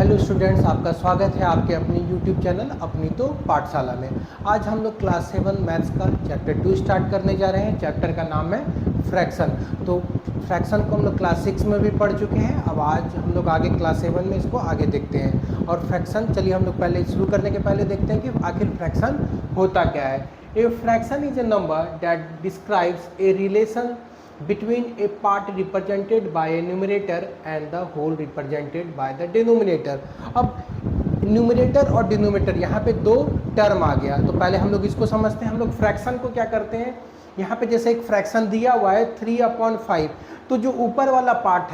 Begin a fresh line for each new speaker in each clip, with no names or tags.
Hello students, आपका स्वागत है आपके अपनी यूट्यूब चैनल अपनी तो पाठशाला में। आज हम लोग क्लास 7 मैथ्स का चैप्टर 2 स्टार्ट करने जा रहे हैं। चैप्टर का नाम है फ्रैक्शन। तो फ्रैक्शन को हम लोग क्लास 6 में भी पढ़ चुके हैं। अब आज हम लोग आगे क्लास 7 में इसको आगे देखते हैं। और फ्रैक्शन, चलिए हम लोग पहले शुरू करने के पहले देखते हैं कि आखिर फ्रैक्शन होता क्या है। A fraction is a number that describes a relation between a part represented by a numerator and the whole represented by the denominator। अब न्यूमरेटर और डिनोमिनेटर यहाँ पे दो टर्म आ गया। तो पहले हम लोग इसको समझते हैं। हम लोग फ्रैक्शन को क्या करते हैं, यहाँ पे जैसे एक फ्रैक्शन दिया हुआ है 3/5, तो जो ऊपर वाला पार्ट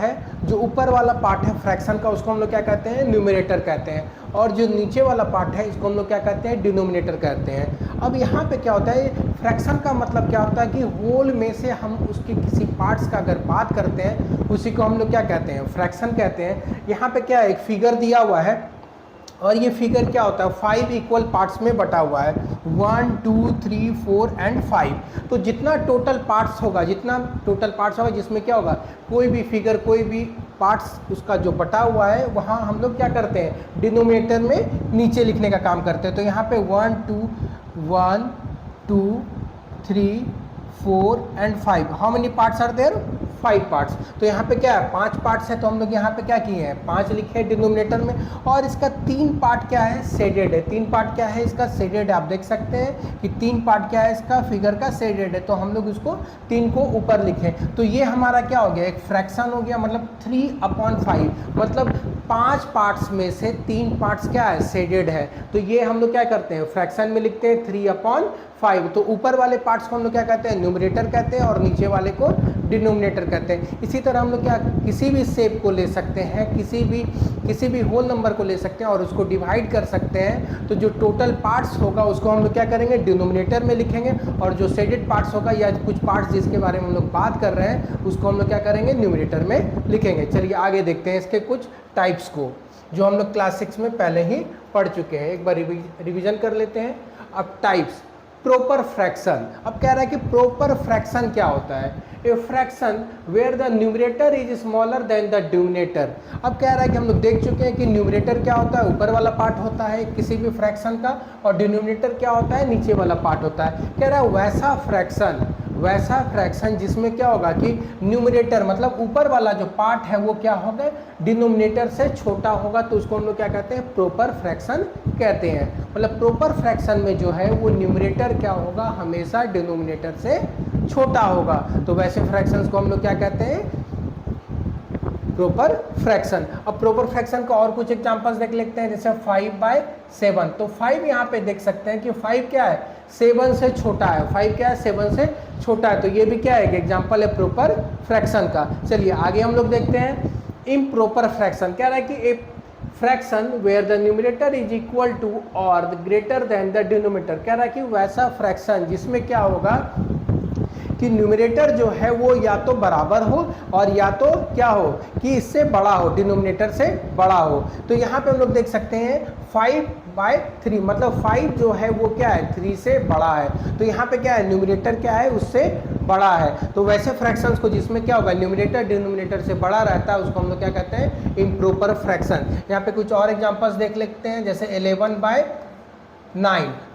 है फ्रैक्शन का, उसको हम लोग क्या कहते हैं, न्यूमरेटर कहते हैं। और जो नीचे वाला पार्ट है इसको हम लोग क्या कहते हैं, डिनोमिनेटर कहते हैं। अब यहाँ पे क्या होता है, फ्रैक्शन का मतलब क्या होता है कि होल में से हम उसके किसी पार्ट्स का अगर बात करते हैं उसी को हम लोग क्या कहते हैं, फ्रैक्शन कहते हैं। यहाँ पे क्या है, एक फिगर दिया हुआ है और ये फिगर क्या होता है, 5 इक्वल पार्ट्स में बटा हुआ है, 1 2 3 4 एंड 5। तो जितना टोटल पार्ट्स होगा जिसमें क्या होगा, कोई भी फिगर, कोई भी पार्ट्स उसका जो बटा हुआ है वहाँ हम लोग क्या करते हैं, डिनोमिनेटर में नीचे लिखने का काम करते हैं। तो यहाँ पे 1 2 3 4 and 5, how many parts are there, 5 parts. तो यहाँ पे क्या है, 5 पार्ट्स है, तो हम लोग यहाँ पे क्या किए हैं, 5 लिखे हैं डिनोमिनेटर में। और इसका 3 पार्ट क्या है, शेडेड है। 3 पार्ट क्या है इसका, शेडेड है। आप देख सकते हैं कि 3 पार्ट क्या है इसका, फिगर का शेडेड है। तो हम लोग इसको 3 को ऊपर लिखें। तो ये हमारा क्या हो गया, एक फ्रैक्शन हो गया, मतलब 3/5, मतलब 5 पार्ट्स में से 3 पार्ट्स क्या है, शेडेड है। तो ये हम लोग क्या करते हैं, फ्रैक्शन में लिखते हैं 3/5। तो ऊपर वाले पार्ट्स को हम लोग क्या कहते हैं, न्यूमरेटर कहते हैं, और नीचे वाले को डिनोमिनेटर कहते हैं। इसी तरह हम लोग क्या किसी भी शेप को ले सकते हैं, किसी भी होल नंबर को ले सकते हैं और उसको डिवाइड कर सकते हैं। तो जो टोटल पार्ट्स होगा उसको हम लोग क्या करेंगे, डिनोमिनेटर में लिखेंगे, और जो शेडेड पार्ट्स होगा या कुछ पार्ट्स जिसके बारे में हम लोग बात कर रहे हैं उसको हम लोग क्या करेंगे, न्यूमरेटर में लिखेंगे। चलिए आगे देखते हैं इसके कुछ टाइप्स को, जो हम लोग क्लास 6 में पहले ही पढ़ चुके हैं। एक बार रिविजन कर लेते हैं। अब टाइप्स, प्रॉपर फ्रैक्शन। अब कह रहा है कि प्रॉपर फ्रैक्शन क्या होता है, a fraction where the numerator is smaller than the denominator. अब कह रहा है कि हम लोग देख चुके हैं कि न्यूमरेटर क्या होता है, ऊपर वाला पार्ट होता है किसी भी फ्रैक्शन का, और डिनोमिनेटर क्या होता है, नीचे वाला पार्ट होता है। कह रहा है वैसा फ्रैक्शन जिसमें क्या होगा कि न्यूमरेटर मतलब ऊपर वाला जो पार्ट है वो क्या होगा, डिनोमिनेटर से छोटा होगा, तो उसको हम लोग क्या कहते हैं, प्रॉपर फ्रैक्शन कहते हैं। मतलब प्रॉपर फ्रैक्शन में जो है वो न्यूमरेटर क्या होगा, हमेशा डिनोमिनेटर से छोटा होगा। तो वैसे फ्रैक्शंस को हम लोग क्या कहते हैं, प्रॉपर फ्रैक्शन। अब प्रॉपर फ्रैक्शन का और कुछ एग्जांपल्स देख लेते हैं, जैसे 5/7। तो 5 यहाँ पे देख सकते हैं कि 5 क्या है, 7 से छोटा है। 5 क्या है, 7 से छोटा है। तो ये भी क्या है, एग्जांपल है प्रॉपर फ्रैक्शन का। चलिए आगे हम लोग देखते हैं इम्प्रॉपर फ्रैक्शन। क्या रहा है कि a fraction where the numerator is equal to or greater than the denominator. कह रहा है कि वैसा फ्रैक्शन जिसमें क्या होगा कि न्यूमरेटर जो है वो या तो बराबर हो और या तो क्या हो कि इससे बड़ा हो, डिनोमिनेटर से बड़ा हो। तो यहाँ पे हम लोग देख सकते हैं 5/3, मतलब 5 जो है वो क्या है, 3 से बड़ा है। तो यहाँ पे क्या है, न्यूमरेटर क्या है, उससे बड़ा है। तो वैसे फ्रैक्शंस को जिसमें क्या होगा, न्यूमरेटर डिनोमिनेटर से बड़ा रहता है उसको हम लोग क्या कहते हैं, इम्प्रॉपर फ्रैक्शन। यहाँ पे कुछ और एग्जांपल्स देख लेते हैं, जैसे 11/9।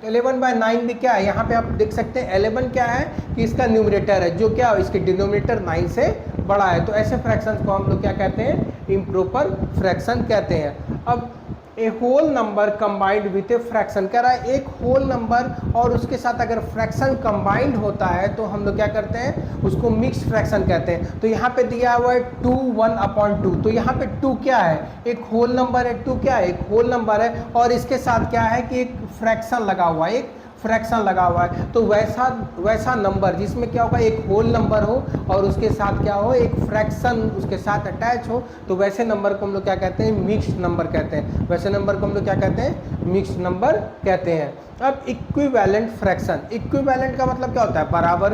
तो 11/9 भी क्या है, यहाँ पे आप देख सकते हैं 11 क्या है कि इसका न्यूमरेटर है, जो क्या इसके डिनोमिनेटर 9 से बड़ा है। तो ऐसे फ्रैक्शंस को हम लोग क्या कहते हैं, इम्प्रॉपर फ्रैक्शन कहते हैं। अब a whole number combined with a fraction. कह रहा है एक होल नंबर और उसके साथ अगर फ्रैक्शन कंबाइंड होता है तो हम लोग क्या करते हैं, उसको मिक्स फ्रैक्शन कहते हैं। तो यहाँ पे दिया हुआ है 2 1/2। तो यहाँ पे 2 क्या है, एक होल नंबर है। 2 क्या है, एक होल नंबर है, और इसके साथ क्या है कि एक फ्रैक्शन लगा हुआ है, फ्रैक्शन लगा हुआ है। तो वैसा नंबर जिसमें क्या होगा, एक होल नंबर हो और उसके साथ क्या हो, एक फ्रैक्शन उसके साथ अटैच हो, तो वैसे नंबर को हम लोग क्या कहते हैं, मिक्स्ड नंबर कहते हैं। वैसे नंबर को हम लोग क्या कहते हैं, मिक्स्ड नंबर कहते हैं। अब इक्विवेलेंट फ्रैक्शन। इक्विवेलेंट का मतलब क्या होता है, बराबर।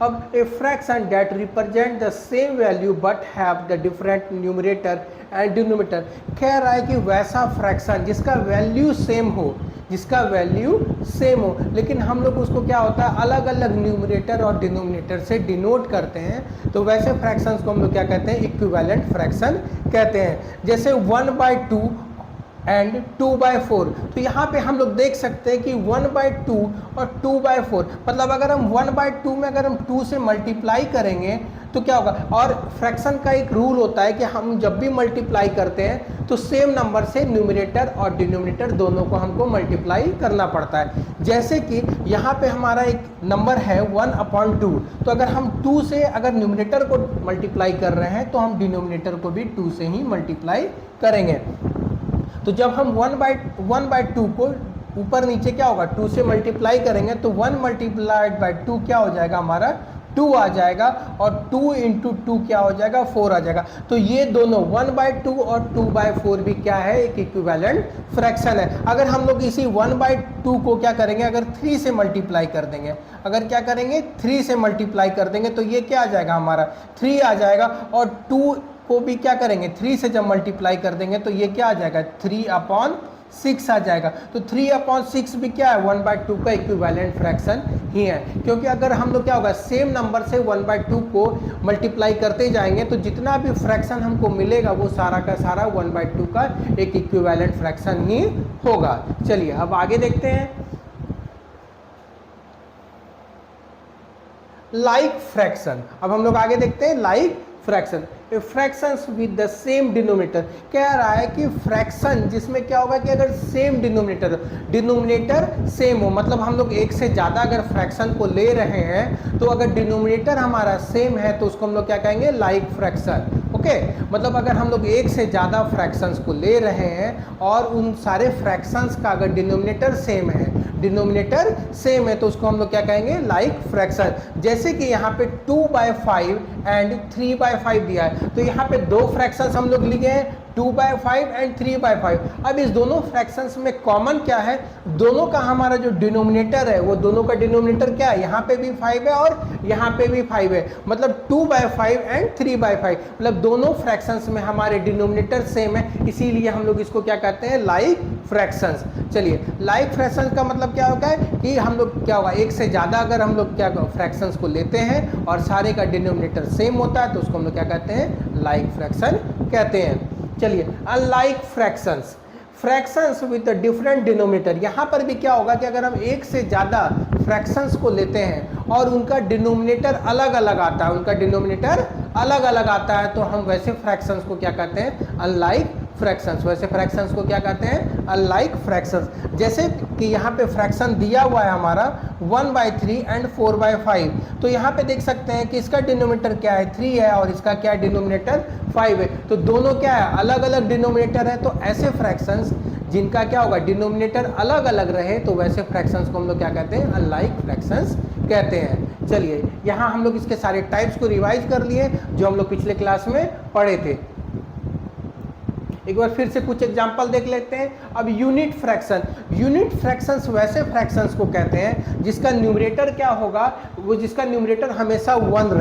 अब a fraction that represent the same value but have the different numerator and denominator. कह रहा है कि वैसा फ्रैक्शन जिसका वैल्यू सेम हो, लेकिन हम लोग उसको क्या होता है, अलग अलग न्यूमरेटर और डिनोमिनेटर से डिनोट करते हैं। तो वैसे फ्रैक्शंस को हम लोग क्या कहते हैं, इक्विवेलेंट फ्रैक्शन कहते हैं। जैसे 1/2 एंड 2/4। तो यहाँ पे हम लोग देख सकते हैं कि 1/2 और 2/4, मतलब अगर हम 1/2 में अगर हम 2 से मल्टीप्लाई करेंगे तो क्या होगा। और फ्रैक्शन का एक रूल होता है कि हम जब भी मल्टीप्लाई करते हैं तो सेम नंबर से न्यूमरेटर और डिनोमिनेटर दोनों को हमको मल्टीप्लाई करना पड़ता है। जैसे कि यहाँ पे हमारा एक नंबर है 1/2, तो अगर हम 2 से अगर न्यूमरेटर को मल्टीप्लाई कर रहे हैं तो हम डिनोमिनेटर को भी 2 से ही मल्टीप्लाई करेंगे। तो जब हम 1/2 को ऊपर नीचे क्या होगा 2 से मल्टीप्लाई करेंगे तो 1 मल्टीप्लाइड बाई 2 क्या हो जाएगा हमारा 2 आ जाएगा, और 2 इंटू 2 क्या हो जाएगा 4 आ जाएगा। तो ये दोनों 1/2 और 2/4 भी क्या है एक इक्विवेलेंट फ्रैक्शन है। अगर हम लोग इसी 1/2 को क्या करेंगे अगर 3 से मल्टीप्लाई कर देंगे, अगर क्या करेंगे 3 से मल्टीप्लाई कर देंगे तो ये क्या आ जाएगा हमारा 3 आ जाएगा, और 2 को भी क्या करेंगे 3 से जब मल्टीप्लाई कर देंगे तो ये क्या आ जाएगा 3/6 आ जाएगा। तो 3/6 भी क्या है 1/2 का इक्विवेलेंट फ्रैक्शन ही है, क्योंकि अगर हम लोग क्या होगा सेम नंबर से 1/2 को मल्टीप्लाई करते जाएंगे तो जितना भी फ्रैक्शन हमको मिलेगा वो सारा का सारा 1/2 का एक इक्विवेलेंट फ्रैक्शन ही होगा। चलिए अब आगे देखते हैं। लाइक फ्रैक्शन, अब हम लोग आगे देखते हैं like fraction. Fractions with the same denominator, कह रहा है कि फ्रैक्शन जिसमें क्या होगा कि अगर सेम डिनोमिनेटर सेम हो, मतलब हम लोग एक से ज़्यादा अगर फ्रैक्शन को ले रहे हैं तो अगर डिनोमिनेटर हमारा सेम है तो उसको हम लोग क्या कहेंगे लाइक फ्रैक्शन। ओके, मतलब अगर हम लोग एक से ज़्यादा फ्रैक्शंस को ले रहे हैं और उन सारे फ्रैक्शंस का अगर डिनोमिनेटर सेम है तो उसको हम लोग क्या कहेंगे लाइक फ्रैक्शन। जैसे कि यहाँ पे 2/5 एंड 3/5 दिया है, तो यहाँ पे दो फ्रैक्शंस हम लोग लिए हैं 2/5 एंड 3/5। अब इस दोनों फ्रैक्शंस में कॉमन क्या है, दोनों का हमारा जो डिनोमिनेटर है वो दोनों का डिनोमिनेटर क्या है, यहाँ पे भी 5 है और यहाँ पे भी 5 है, मतलब 2/5 एंड 3/5, मतलब दोनों फ्रैक्शंस में हमारे डिनोमिनेटर सेम है, इसीलिए हम लोग इसको क्या कहते हैं लाइक फ्रैक्शंस। चलिए लाइक फ्रैक्शंस का मतलब क्या होता है कि हम लोग क्या होगा एक से ज़्यादा अगर हम लोग क्या फ्रैक्शंस को लेते हैं और सारे का डिनोमिनेटर सेम होता है तो उसको हम लोग क्या कहते हैं लाइक फ्रैक्शन कहते हैं। चलिए unlike fractions with the different denominator, यहाँ पर भी क्या होगा कि अगर हम एक से ज़्यादा फ्रैक्शंस को लेते हैं और उनका डिनोमिनेटर अलग अलग आता है तो हम वैसे फ्रैक्शंस को क्या कहते हैं अनलाइक फ्रैक्शंस। वैसे फ्रैक्शंस को क्या कहते हैं अनलाइक फ्रैक्शंस। जैसे कि यहाँ पे फ्रैक्शन दिया हुआ है हमारा 1/3 एंड 4/5, तो यहाँ पे देख सकते हैं कि इसका डिनोमिनेटर क्या है 3 है और इसका क्या डिनोमिनेटर 5 है, तो दोनों क्या है अलग अलग डिनोमिनेटर है। तो ऐसे फ्रैक्शंस जिनका क्या होगा डिनोमिनेटर अलग अलग रहे तो वैसे फ्रैक्शंस को हम लोग क्या कहते हैं अनलाइक फ्रैक्शंस कहते हैं। चलिए यहाँ हम लोग इसके सारे टाइप्स को रिवाइज कर लिए जो हम लोग पिछले क्लास में पढ़े थे। एक बार फिर से कुछ एग्जांपल देख लेते हैं। अब यूनिट फ्रैक्शंस वैसे फ्रैक्शंस को कहते हैं जिसका न्यूमरेटर क्या होगा, वो जिसका न्यूमरेटर हमेशा 1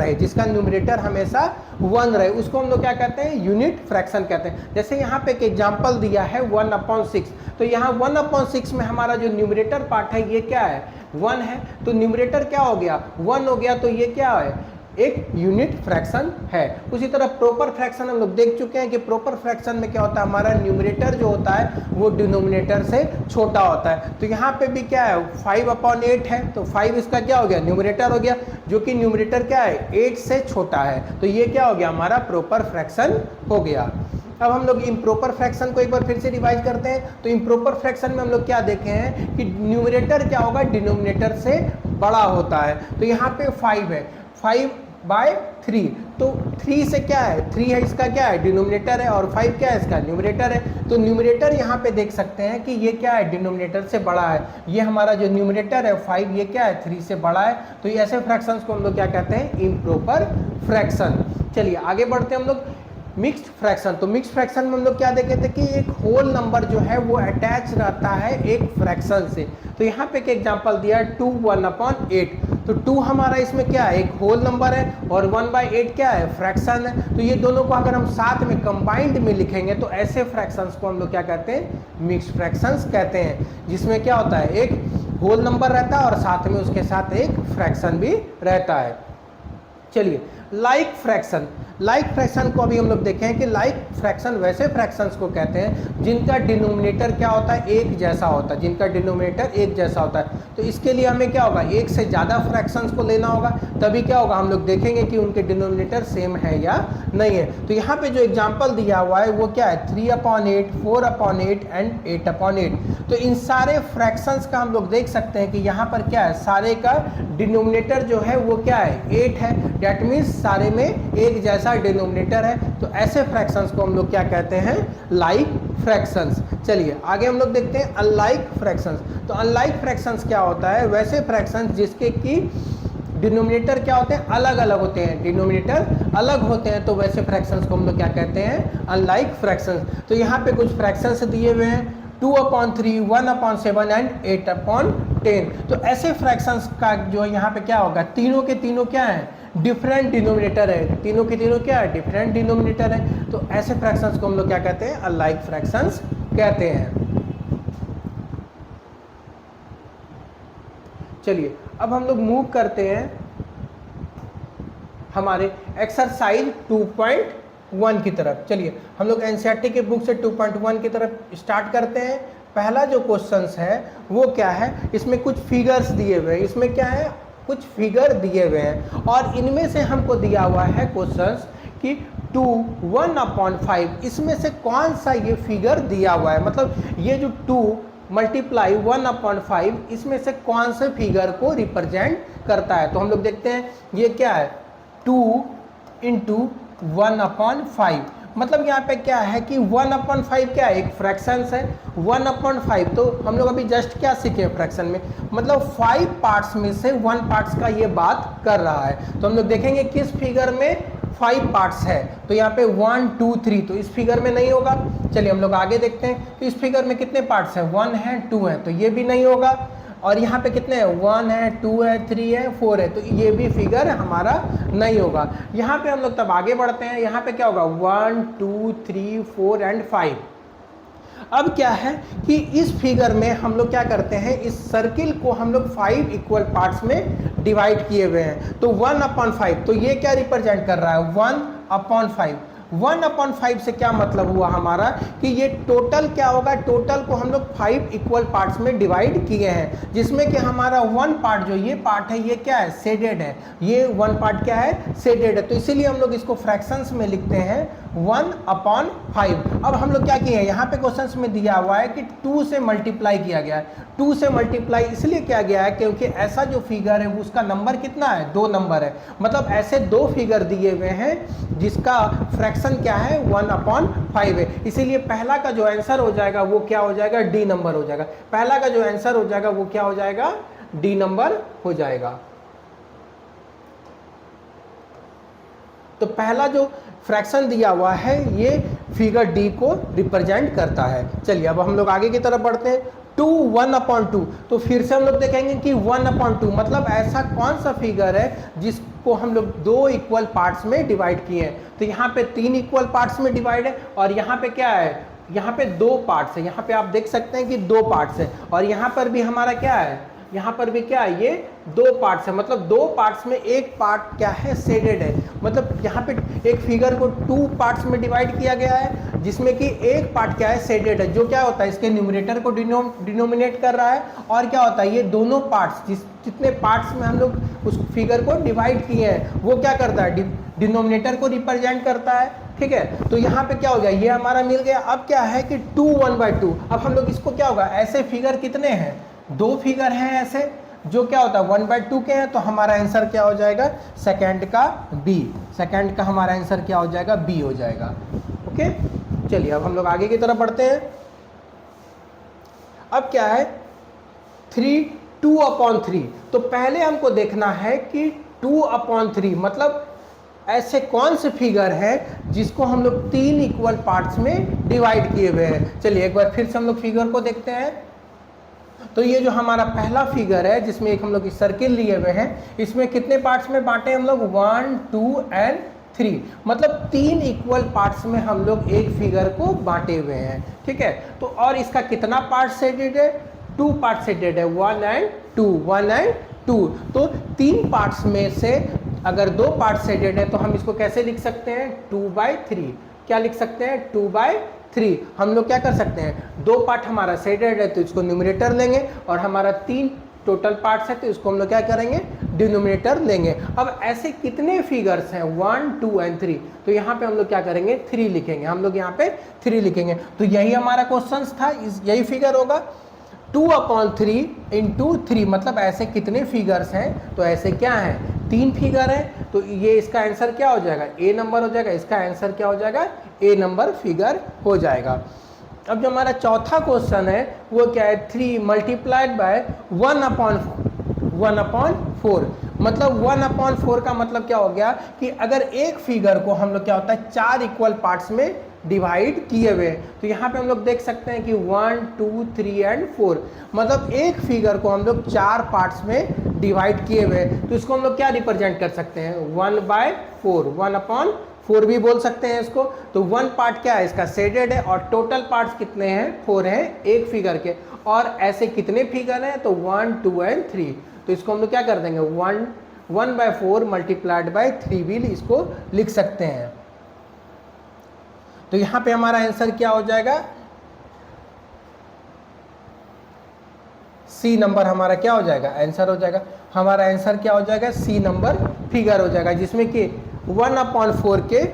रहे, उसको हम लोग क्या कहते हैं यूनिट फ्रैक्शन कहते हैं। जैसे यहाँ पे एक एग्जांपल दिया है 1/6, तो यहाँ 1/6 में हमारा जो न्यूमरेटर पार्ट है ये क्या है 1 है, तो न्यूमरेटर क्या हो गया 1 हो गया, तो ये क्या है एक यूनिट फ्रैक्शन है। उसी तरह प्रॉपर फ्रैक्शन हम लोग देख चुके हैं कि प्रॉपर फ्रैक्शन में क्या होता है हमारा न्यूमरेटर जो होता है वो डिनोमिनेटर से छोटा होता है। तो यहाँ पे भी क्या है 5/8 है, तो 5 इसका क्या हो गया न्यूमरेटर हो गया, जो कि न्यूमरेटर क्या है 8 से छोटा है, तो ये क्या हो गया हमारा प्रॉपर फ्रैक्शन हो गया। अब हम लोग इम्प्रॉपर फ्रैक्शन को एक बार फिर से रिवाइज करते हैं। तो इम्प्रॉपर फ्रैक्शन में हम लोग क्या देखे हैं कि न्यूमरेटर क्या होगा डिनोमिनेटर से बड़ा होता है। तो यहाँ पे 5 है, 5/3, तो 3 से क्या है 3 है इसका क्या है डिनोमिनेटर है और 5 क्या है इसका न्यूमरेटर है। तो न्यूमरेटर यहाँ पे देख सकते हैं कि ये क्या है डिनोमिनेटर से बड़ा है, ये हमारा जो न्यूमरेटर है 5 ये क्या है 3 से बड़ा है, तो ये ऐसे फ्रैक्शंस को हम लोग क्या कहते हैं इम्प्रॉपर फ्रैक्शन। चलिए आगे बढ़ते हैं हम लोग मिक्स्ड फ्रैक्शन। तो मिक्स्ड फ्रैक्शन में हम लोग क्या देखे थे कि एक होल नंबर जो है वो अटैच रहता है एक फ्रैक्शन से। तो यहाँ पे एक एग्जांपल दिया है 2 1/8, तो 2 हमारा इसमें क्या है एक होल नंबर है और 1/8 क्या है फ्रैक्शन है। तो ये दोनों को अगर हम साथ में कंबाइंड में लिखेंगे तो ऐसे फ्रैक्शंस को हम लोग क्या कहते हैं मिक्स्ड फ्रैक्शंस कहते हैं, जिसमें क्या होता है एक होल नंबर रहता है और साथ में उसके साथ एक फ्रैक्शन भी रहता है। चलिए लाइक फ्रैक्शन, लाइक फ्रैक्शन को अभी हम लोग देखें कि लाइक फ्रैक्शन वैसे फ्रैक्शंस को कहते हैं जिनका डिनोमिनेटर क्या होता है, एक जैसा होता है, जिनका डिनोमिनेटर एक जैसा होता है। तो इसके लिए हमें क्या होगा, एक से ज़्यादा फ्रैक्शंस को लेना होगा, तभी क्या होगा, हम लोग देखेंगे कि उनके डिनोमिनेटर सेम है या नहीं है। तो यहाँ पे जो एग्जाम्पल दिया हुआ है वो क्या है, 3/8, 4/8 एंड 8/8। तो इन सारे फ्रैक्शंस का हम लोग देख सकते हैं कि यहाँ पर क्या है, सारे का डिनोमिनेटर जो है वो क्या है, 8 है। डैट मीन्स सारे में एक जैसा डिनोमिनेटर है। तो ऐसे फ्रैक्शंस को हम लोग क्या कहते हैं, लाइक फ्रैक्शंस। चलिए आगे हम लोग देखते हैं अनलाइक फ्रैक्शंस। तो अनलाइक फ्रैक्शंस क्या होता है, वैसे फ्रैक्शंस जिसके की डिनोमिनेटर क्या होते हैं, अलग अलग होते हैं, डिनोमिनेटर अलग होते हैं, तो वैसे फ्रैक्शंस को हम लोग क्या कहते हैं, अनलाइक फ्रैक्शंस। तो यहाँ पे कुछ फ्रैक्शंस दिए हुए हैं, 2/3, 1/7 एंड 8/10। तो ऐसे फ्रैक्शंस का जो यहाँ पे क्या होगा, तीनों के तीनों क्या है, डिफरेंट डिनोमिनेटर है, तीनों के तीनों क्या है, डिफरेंट डिनोमिनेटर है। तो ऐसे फ्रैक्शंस को हम लोग क्या कहते हैं, अनलाइक फ्रैक्शंस कहते हैं। चलिए अब हम लोग मूव करते हैं हमारे एक्सरसाइज 2.1 की तरफ। चलिए हम लोग एनसीईआरटी के बुक से 2.1 की तरफ स्टार्ट करते हैं। पहला जो क्वेश्चंस है वो क्या है, इसमें कुछ फिगर्स दिए हुए हैं, इसमें क्या है, कुछ फिगर दिए हुए हैं और इनमें से हमको दिया हुआ है क्वेश्चंस कि 2 1/5, इसमें से कौन सा ये फिगर दिया हुआ है, मतलब ये जो 2 मल्टीप्लाई 1/5 इसमें से कौन से फिगर को रिप्रेजेंट करता है। तो हम लोग देखते हैं ये क्या है, 2 × 1/5, मतलब यहाँ पे क्या है कि 1/5 क्या है, एक फ्रैक्शंस है। 1/5 तो हम लोग अभी जस्ट क्या सीखे फ्रैक्शन में, मतलब 5 पार्ट्स में से 1 पार्ट्स का ये बात कर रहा है। तो हम लोग देखेंगे किस फिगर में 5 पार्ट्स है, तो यहाँ पे 1 2 3, तो इस फिगर में नहीं होगा। चलिए हम लोग आगे देखते हैं कि इस फिगर में कितने पार्ट्स हैं, 1 है 2 है, तो ये भी नहीं होगा। और यहाँ पे कितने हैं, 1 है 2 है 3 है 4 है, तो ये भी फिगर हमारा नहीं होगा। यहाँ पे हम लोग तब आगे बढ़ते हैं, यहाँ पे क्या होगा, 1 2 3 4 एंड 5। अब क्या है कि इस फिगर में हम लोग क्या करते हैं, इस सर्किल को हम लोग 5 इक्वल पार्ट्स में डिवाइड किए हुए हैं। तो 1/5, तो ये क्या रिप्रेजेंट कर रहा है, 1/5। 1/5 से क्या मतलब हुआ हमारा कि ये टोटल क्या होगा, टोटल को हम लोग 5 इक्वल पार्ट्स में डिवाइड किए हैं, जिसमें कि हमारा 1 पार्ट जो ये पार्ट है ये क्या है, शेडेड है, ये 1 पार्ट क्या है, शेडेड है। तो इसीलिए हम लोग इसको फ्रैक्शंस में लिखते हैं 1/5। अब हम लोग क्या किए हैं, यहाँ पे क्वेश्चंस में दिया हुआ है कि 2 से मल्टीप्लाई किया गया है। 2 से मल्टीप्लाई इसलिए किया गया है क्योंकि ऐसा जो फिगर है उसका नंबर कितना है, 2 नंबर है, मतलब ऐसे 2 फिगर दिए हुए हैं जिसका फ्रैक्शन क्या है, 1/5 है। इसीलिए पहला का जो आंसर हो जाएगा वो क्या हो जाएगा, डी नंबर हो जाएगा। पहला का जो आंसर हो जाएगा वो क्या हो जाएगा, डी नंबर हो जाएगा। तो पहला जो फ्रैक्शन दिया हुआ है ये फिगर डी को रिप्रेजेंट करता है। चलिए अब हम लोग आगे की तरफ बढ़ते हैं, 2 1/2। तो फिर से हम लोग देखेंगे कि 1/2 मतलब ऐसा कौन सा फिगर है जिसको हम लोग 2 इक्वल पार्ट्स में डिवाइड किए हैं। तो यहाँ पे 3 इक्वल पार्ट्स में डिवाइड है और यहाँ पे क्या है, यहाँ पे 2 पार्ट्स है। यहाँ पे आप देख सकते हैं कि 2 पार्ट्स है और यहाँ पर भी हमारा क्या है, यहाँ पर भी क्या है, ये 2 पार्ट्स है, मतलब 2 पार्ट्स में एक पार्ट क्या है, शेडेड है। मतलब यहाँ पे एक फिगर को 2 पार्ट्स में डिवाइड किया गया है जिसमें कि एक पार्ट क्या है, शेडेड है, जो क्या होता है इसके न्यूमरेटर को डिनोमिनेट कर रहा है। और क्या होता है, ये दोनों पार्ट्स जितने पार्ट्स में हम लोग उस फिगर को डिवाइड किए हैं वो क्या करता है, डिनोमिनेटर को रिप्रेजेंट करता है। ठीक है, तो यहाँ पे क्या हो गया, ये हमारा मिल गया। अब क्या है कि 2 1/2। अब हम लोग इसको क्या होगा, ऐसे फिगर कितने हैं, 2 फिगर हैं ऐसे जो क्या होता है 1/2 के हैं, तो हमारा आंसर क्या हो जाएगा, सेकंड का बी, सेकंड का हमारा आंसर क्या हो जाएगा, बी हो जाएगा। ओके, चलिए अब हम लोग आगे की तरफ बढ़ते हैं। अब क्या है 3 2/3। तो पहले हमको देखना है कि 2/3 मतलब ऐसे कौन से फिगर है जिसको हम लोग 3 इक्वल पार्ट्स में डिवाइड किए हुए हैं। चलिए एक बार फिर से हम लोग फिगर को देखते हैं। तो ये जो हमारा पहला फिगर है जिसमें एक हम लोग सर्किल लिए हुए हैं, इसमें कितने पार्ट्स में बांटे हम लोग, 1 2 एंड 3, मतलब 3 इक्वल पार्ट्स में हम लोग एक फिगर को बांटे हुए हैं। ठीक है, तो और इसका कितना पार्ट शेडेड है, 2 पार्ट शेडेड है, 1 एंड 2, 1 एंड 2। तो 3 पार्ट्स में से अगर दो पार्ट शेडेड है तो हम इसको कैसे लिख सकते हैं, 2/3। क्या लिख सकते हैं, 2/3। हम लोग क्या कर सकते हैं, दो पार्ट हमारा शेडेड है तो इसको न्यूमरेटर लेंगे, और हमारा 3 टोटल पार्ट्स है तो इसको हम लोग क्या करेंगे, डिनोमिनेटर लेंगे। अब ऐसे कितने फिगर्स हैं, 1, 2 एंड 3, तो यहाँ पे हम लोग क्या करेंगे, 3 लिखेंगे। हम लोग यहाँ पे 3 लिखेंगे। तो यही हमारा क्वेश्चन था, यही फिगर होगा 2/3 इंटू 3, मतलब ऐसे कितने फिगर्स हैं, तो ऐसे क्या है, 3 फिगर है। तो ये इसका आंसर क्या हो जाएगा, ए नंबर हो जाएगा। इसका आंसर क्या हो जाएगा, ए नंबर फिगर हो जाएगा। अब जो हमारा चौथा क्वेश्चन है वो क्या है, 3 मल्टीप्लाइड बाय 1/4। मतलब 1/4 का मतलब क्या हो गया कि अगर एक फिगर को हम लोग क्या होता है 4 इक्वल पार्ट्स में डिवाइड किए हुए, तो यहाँ पे हम लोग देख सकते हैं कि 1, 2, 3 एंड 4, मतलब एक फिगर को हम लोग 4 पार्ट्स में डिवाइड किए हुए, तो इसको हम लोग क्या रिप्रेजेंट कर सकते हैं, 1/4, 1/4 भी बोल सकते हैं इसको। तो 1 पार्ट क्या है, इसका शेडेड है, और टोटल पार्ट्स कितने हैं, 4 हैं एक फिगर के। और ऐसे कितने फिगर हैं, तो 1, 2 एंड 3, तो इसको हम लोग क्या कर देंगे, 1/4 मल्टीप्लाइड बाय 3 भी इसको लिख सकते हैं। तो यहाँ पे हमारा आंसर क्या हो जाएगा, सी नंबर हमारा क्या हो जाएगा, आंसर हो जाएगा। हमारा आंसर क्या हो जाएगा, सी नंबर फिगर हो जाएगा, जिसमें कि 1/4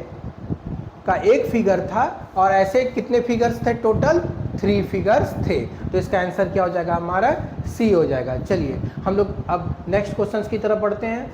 का एक फिगर था, और ऐसे कितने फिगर्स थे, टोटल 3 फिगर्स थे। तो इसका आंसर क्या हो जाएगा, हमारा सी हो जाएगा। चलिए हम लोग अब नेक्स्ट क्वेश्चंस की तरफ बढ़ते हैं।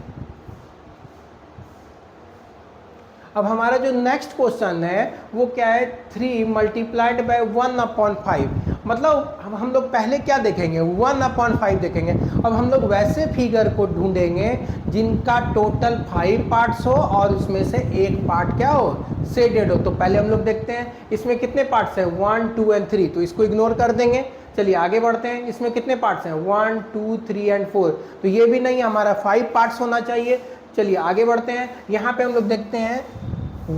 अब हमारा जो नेक्स्ट क्वेश्चन है वो क्या है, 3 मल्टीप्लाइड बाय 1/5। मतलब हम लोग पहले क्या देखेंगे, 1/5 देखेंगे। अब हम लोग वैसे फिगर को ढूंढेंगे जिनका टोटल 5 पार्ट्स हो और उसमें से एक पार्ट क्या हो, शेडेड हो। तो पहले हम लोग देखते हैं इसमें कितने पार्ट्स हैं, 1, 2 एंड 3, तो इसको इग्नोर कर देंगे। चलिए आगे बढ़ते हैं, इसमें कितने पार्ट्स हैं, 1, 2, 3 एंड 4, तो ये भी नहीं, हमारा 5 पार्ट्स होना चाहिए। चलिए आगे बढ़ते हैं, यहाँ पे हम लोग देखते हैं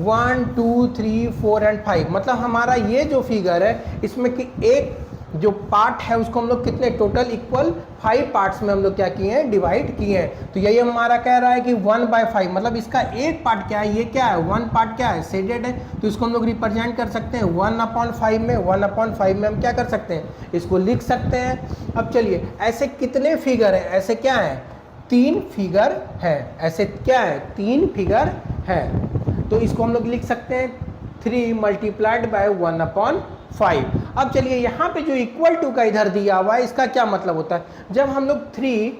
1, 2, 3, 4 एंड 5, मतलब हमारा ये जो फिगर है इसमें कि एक जो पार्ट है उसको हम लोग कितने टोटल इक्वल 5 पार्ट्स में हम लोग क्या किए हैं, डिवाइड किए हैं। तो यही हमारा कह रहा है कि 1/5, मतलब इसका एक पार्ट क्या है, ये क्या है, 1 पार्ट क्या है, शेडेड है, तो इसको हम लोग रिप्रेजेंट कर सकते हैं 1/5 में। 1/5 में हम क्या कर सकते हैं, इसको लिख सकते हैं। अब चलिए ऐसे कितने फिगर है, ऐसे क्या है, 3 फिगर है, ऐसे क्या है, 3 फिगर है, तो इसको हम लोग लिख सकते हैं 3 मल्टीप्लाइड बाय 1/5। अब चलिए यहाँ पे जो इक्वल टू का इधर दिया हुआ है, इसका क्या मतलब होता है, जब हम लोग 3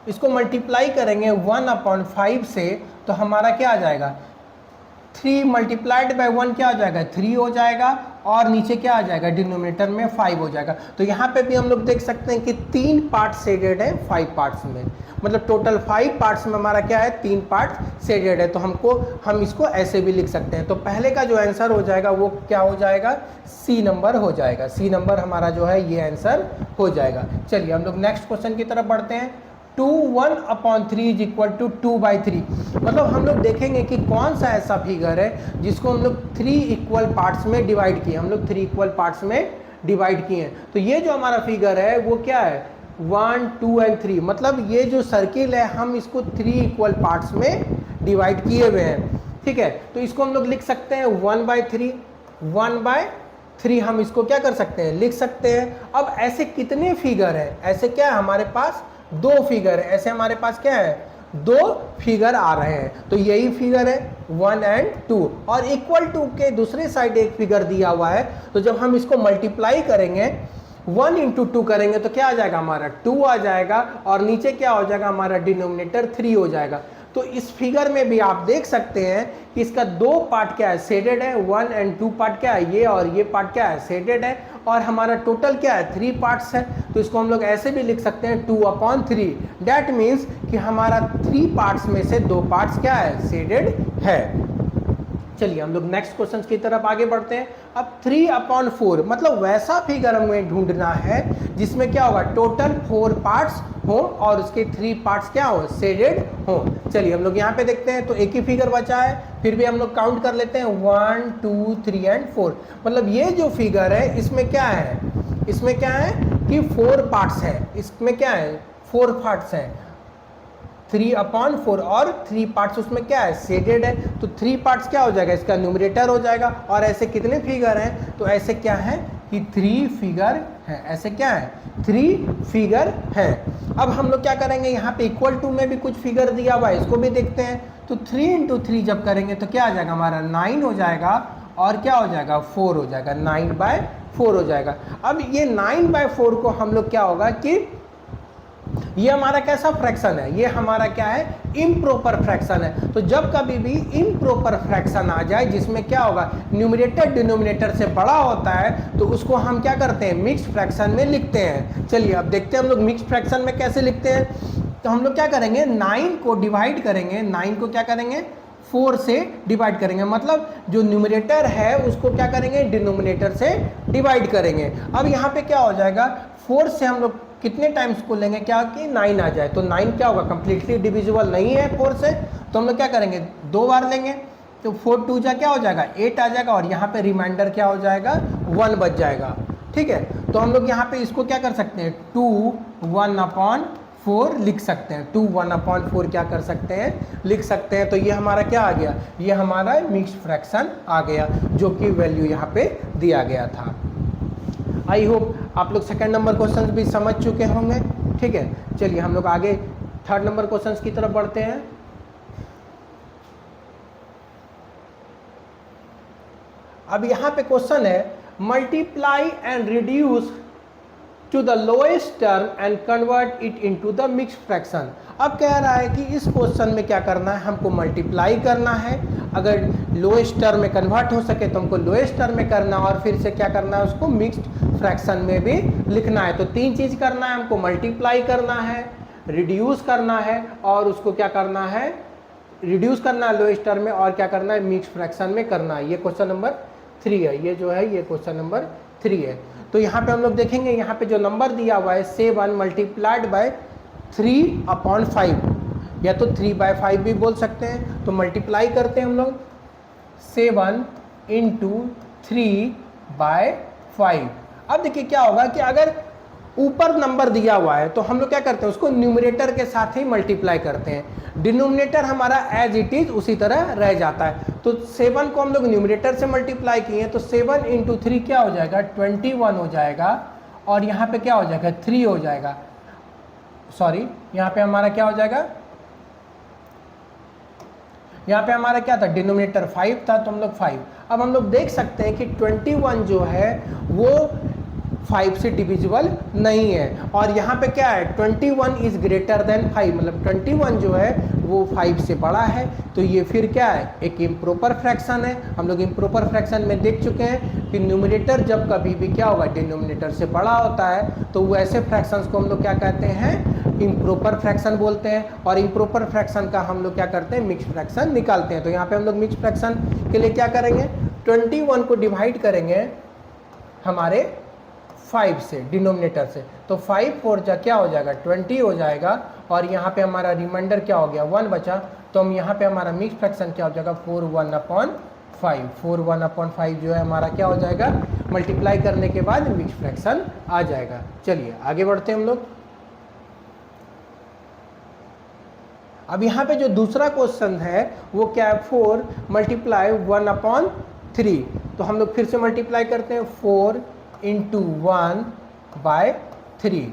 इसको मल्टीप्लाई करेंगे 1/5 से, तो हमारा क्या आ जाएगा, 3 मल्टीप्लाइड बाय 1 क्या हो जाएगा, 3 हो जाएगा, और नीचे क्या आ जाएगा, डिनोमिनेटर में 5 हो जाएगा। तो यहाँ पे भी हम लोग देख सकते हैं कि 3 पार्ट शेडेड है 5 पार्ट्स में, मतलब टोटल 5 पार्ट्स में हमारा क्या है, 3 पार्ट शेडेड है। तो हम इसको ऐसे भी लिख सकते हैं। तो पहले का जो आंसर हो जाएगा वो क्या हो जाएगा, सी नंबर हो जाएगा। सी नंबर हमारा जो है ये आंसर हो जाएगा। चलिए हम लोग नेक्स्ट क्वेश्चन की तरफ बढ़ते हैं। 1/3 इज इक्वल टू 2/3, मतलब हम लोग देखेंगे कि कौन सा ऐसा फिगर है जिसको हम लोग 3 इक्वल पार्ट्स में डिवाइड किए, हम लोग 3 इक्वल पार्ट्स में डिवाइड किए हैं। तो ये जो हमारा फिगर है वो क्या है, 1, 2 एंड 3, मतलब ये जो सर्किल है हम इसको 3 इक्वल पार्ट्स में डिवाइड किए हुए हैं, ठीक है। तो इसको हम लोग लिख सकते हैं 1/3, 1/3 हम इसको क्या कर सकते हैं, लिख सकते हैं। अब ऐसे कितने फिगर है, ऐसे क्या है हमारे पास 2 फिगर है, ऐसे हमारे पास क्या है, 2 फिगर आ रहे हैं। तो यही फिगर है 1 एंड 2, और इक्वल टू के दूसरे साइड एक फिगर दिया हुआ है। तो जब हम इसको मल्टीप्लाई करेंगे 1 इंटू 2 करेंगे तो क्या आ जाएगा, हमारा 2 आ जाएगा, और नीचे क्या हो जाएगा, हमारा डिनोमिनेटर 3 हो जाएगा। तो इस फिगर में भी आप देख सकते हैं कि इसका 2 पार्ट क्या है, शेडेड है, 1 एंड 2 पार्ट क्या है, ये और ये पार्ट क्या है, शेडेड है, और हमारा टोटल क्या है, 3 पार्ट्स है। तो इसको हम लोग ऐसे भी लिख सकते हैं 2/3, दैट मीन्स कि हमारा 3 पार्ट्स में से 2 पार्ट्स क्या है, शेडेड है। चलिए हम लोग नेक्स्ट क्वेश्चन की तरफ आगे बढ़ते हैं। अब 3/4, मतलब वैसा फिगर हमें ढूंढना है जिसमें क्या होगा, टोटल 4 पार्ट्स हो और उसके 3 पार्ट्स क्या हो, शेडेड हो। चलिए हम लोग यहाँ पे देखते हैं, तो एक ही फिगर बचा है, फिर भी हम लोग काउंट कर लेते हैं 1, 2, 3 एंड 4। मतलब ये जो फिगर है इसमें क्या है, इसमें क्या है कि 4 पार्ट्स हैं, इसमें क्या है, 4 पार्ट्स हैं। 3/4 और 3 पार्ट्स उसमें क्या है, शेडेड है, तो 3 पार्ट्स क्या हो जाएगा, इसका न्यूमरेटर हो जाएगा। और ऐसे कितने फिगर हैं, तो ऐसे क्या है कि 3 फिगर है, ऐसे क्या है 3 फिगर है। अब हम लोग क्या करेंगे, यहाँ पे इक्वल टू में भी कुछ फिगर दिया हुआ है, इसको भी देखते हैं। तो 3 × 3 जब करेंगे तो क्या आ जाएगा हमारा 9 हो जाएगा, और क्या हो जाएगा 4 हो जाएगा, 9/4 हो जाएगा। अब ये 9/4 को हम लोग क्या होगा कि ये हमारा कैसा फ्रैक्शन है, ये हमारा क्या है इम्प्रॉपर फ्रैक्शन है। तो जब कभी भी इम्प्रॉपर फ्रैक्शन आ जाए जिसमें क्या होगा न्यूमरेटर डिनोमिनेटर से बड़ा होता है, तो उसको हम क्या करते हैं मिक्स्ड फ्रैक्शन में लिखते हैं। चलिए अब देखते हैं हम लोग मिक्स्ड फ्रैक्शन में कैसे लिखते हैं। तो हम लोग क्या करेंगे 9 को डिवाइड करेंगे, 9 को क्या करेंगे 4 से डिवाइड करेंगे, मतलब जो न्यूमरेटर है उसको क्या करेंगे डिनोमिनेटर से डिवाइड करेंगे। अब यहाँ पे क्या हो जाएगा 4 से हम लोग कितने टाइम्स को लेंगे क्या कि 9 आ जाए, तो 9 क्या होगा कंप्लीटली डिविजिबल नहीं है 4 से, तो हम लोग क्या करेंगे 2 बार लेंगे, तो 4 2 जा क्या हो जाएगा 8 आ जाएगा, और यहाँ पे रिमाइंडर क्या हो जाएगा 1 बच जाएगा। ठीक है, तो हम लोग यहाँ पे इसको क्या कर सकते हैं 2 1/4 लिख सकते हैं, 2 1/4 क्या कर सकते हैं लिख सकते हैं। तो ये हमारा क्या आ गया, ये हमारा मिक्स्ड फ्रैक्शन आ गया, जो कि वैल्यू यहाँ पे दिया गया था। आई होप आप लोग सेकंड नंबर क्वेश्चन भी समझ चुके होंगे। ठीक है, चलिए हम लोग आगे थर्ड नंबर क्वेश्चन की तरफ बढ़ते हैं। अब यहाँ पे क्वेश्चन है multiply and reduce to the lowest term and convert it into the mixed fraction. अब कह रहा है कि इस क्वेश्चन में क्या करना है, हमको मल्टीप्लाई करना है, अगर लोएस्ट टर्म में कन्वर्ट हो सके तो हमको लोएस्ट टर्म में करना है, और फिर से क्या करना है उसको मिक्स्ड फ्रैक्शन में भी लिखना है। तो 3 चीज करना है, हमको मल्टीप्लाई करना है, रिड्यूस करना है, और उसको क्या करना है रिड्यूस करना है लोएस्ट टर्म में, और क्या करना है मिक्स्ड फ्रैक्शन में करना है। ये क्वेश्चन नंबर 3 है, ये जो है ये क्वेश्चन नंबर 3 है। तो यहाँ पे हम लोग देखेंगे, यहाँ पे जो नंबर दिया हुआ है 7 मल्टीप्लाइड बाय 3/5, या तो 3/5 भी बोल सकते हैं। तो मल्टीप्लाई करते हैं हम लोग 7 × 3/5। अब देखिए क्या होगा कि अगर ऊपर नंबर दिया हुआ है तो हम लोग क्या करते हैं उसको न्यूमरेटर के साथ ही मल्टीप्लाई करते हैं, डिनोमिनेटर हमारा एज इट इज उसी तरह रह जाता है। तो 7 को हम लोग न्यूमरेटर से मल्टीप्लाई किए, तो 7 × 3 क्या हो जाएगा 21 हो जाएगा, और यहाँ पे क्या हो जाएगा 3 हो जाएगा, सॉरी यहाँ पे हमारा क्या हो जाएगा, यहाँ पे हमारा क्या था डिनोमिनेटर 5 था, तो हम लोग 5। अब हम लोग देख सकते हैं कि 21 जो है वो 5 से डिविजिबल नहीं है, और यहाँ पे क्या है 21 इज ग्रेटर देन 5, मतलब 21 जो है वो 5 से बड़ा है। तो ये फिर क्या है एक इम्प्रॉपर फ्रैक्शन है। हम लोग इम्प्रॉपर फ्रैक्शन में देख चुके हैं कि न्यूमरेटर जब कभी भी क्या होगा डिनोमिनेटर से बड़ा होता है, तो वो ऐसे फ्रैक्शंस को हम लोग क्या कहते हैं इम्प्रॉपर फ्रैक्शन बोलते हैं, और इम्प्रॉपर फ्रैक्शन का हम लोग क्या करते हैं मिक्स्ड फ्रैक्शन निकालते हैं। तो यहाँ पे हम लोग मिक्स्ड फ्रैक्शन के लिए क्या करेंगे 21 को डिवाइड करेंगे हमारे 5 से डिनोमिनेटर से, तो 5 4 जा क्या हो जाएगा 20 हो जाएगा, और यहाँ पे हमारा रिमाइंडर क्या हो गया 1 बचा। तो हम यहाँ पे हमारा मिक्स फ्रैक्शन क्या हो जाएगा 4 1/5, 4 1/5 जो है हमारा क्या हो जाएगा मल्टीप्लाई करने के बाद मिक्स फ्रैक्शन आ जाएगा। चलिए आगे बढ़ते हैं हम लोग। अब यहाँ पे जो दूसरा क्वेश्चन है वो क्या है 4 मल्टीप्लाई 1/3, तो हम लोग फिर से मल्टीप्लाई करते हैं 4 × 1/3।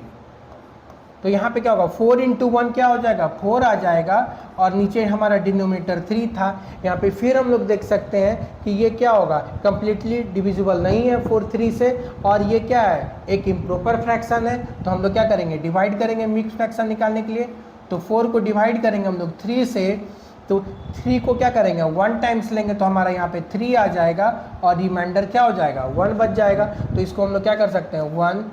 तो यहाँ पे क्या होगा 4 × 1 क्या हो जाएगा 4 आ जाएगा, और नीचे हमारा डिनोमिनेटर 3 था। यहाँ पे फिर हम लोग देख सकते हैं कि ये क्या होगा कंप्लीटली डिविजिबल नहीं है 4 3 से, और ये क्या है एक इम्प्रॉपर फ्रैक्शन है। तो हम लोग क्या करेंगे डिवाइड करेंगे मिक्स फ्रैक्शन निकालने के लिए, तो 4 को डिवाइड करेंगे हम लोग 3 से, तो 3 को क्या करेंगे 1 टाइम्स लेंगे, तो हमारा यहाँ पे 3 आ जाएगा, और रिमाइंडर क्या हो जाएगा 1 बच जाएगा। तो इसको हम लोग क्या कर सकते हैं 1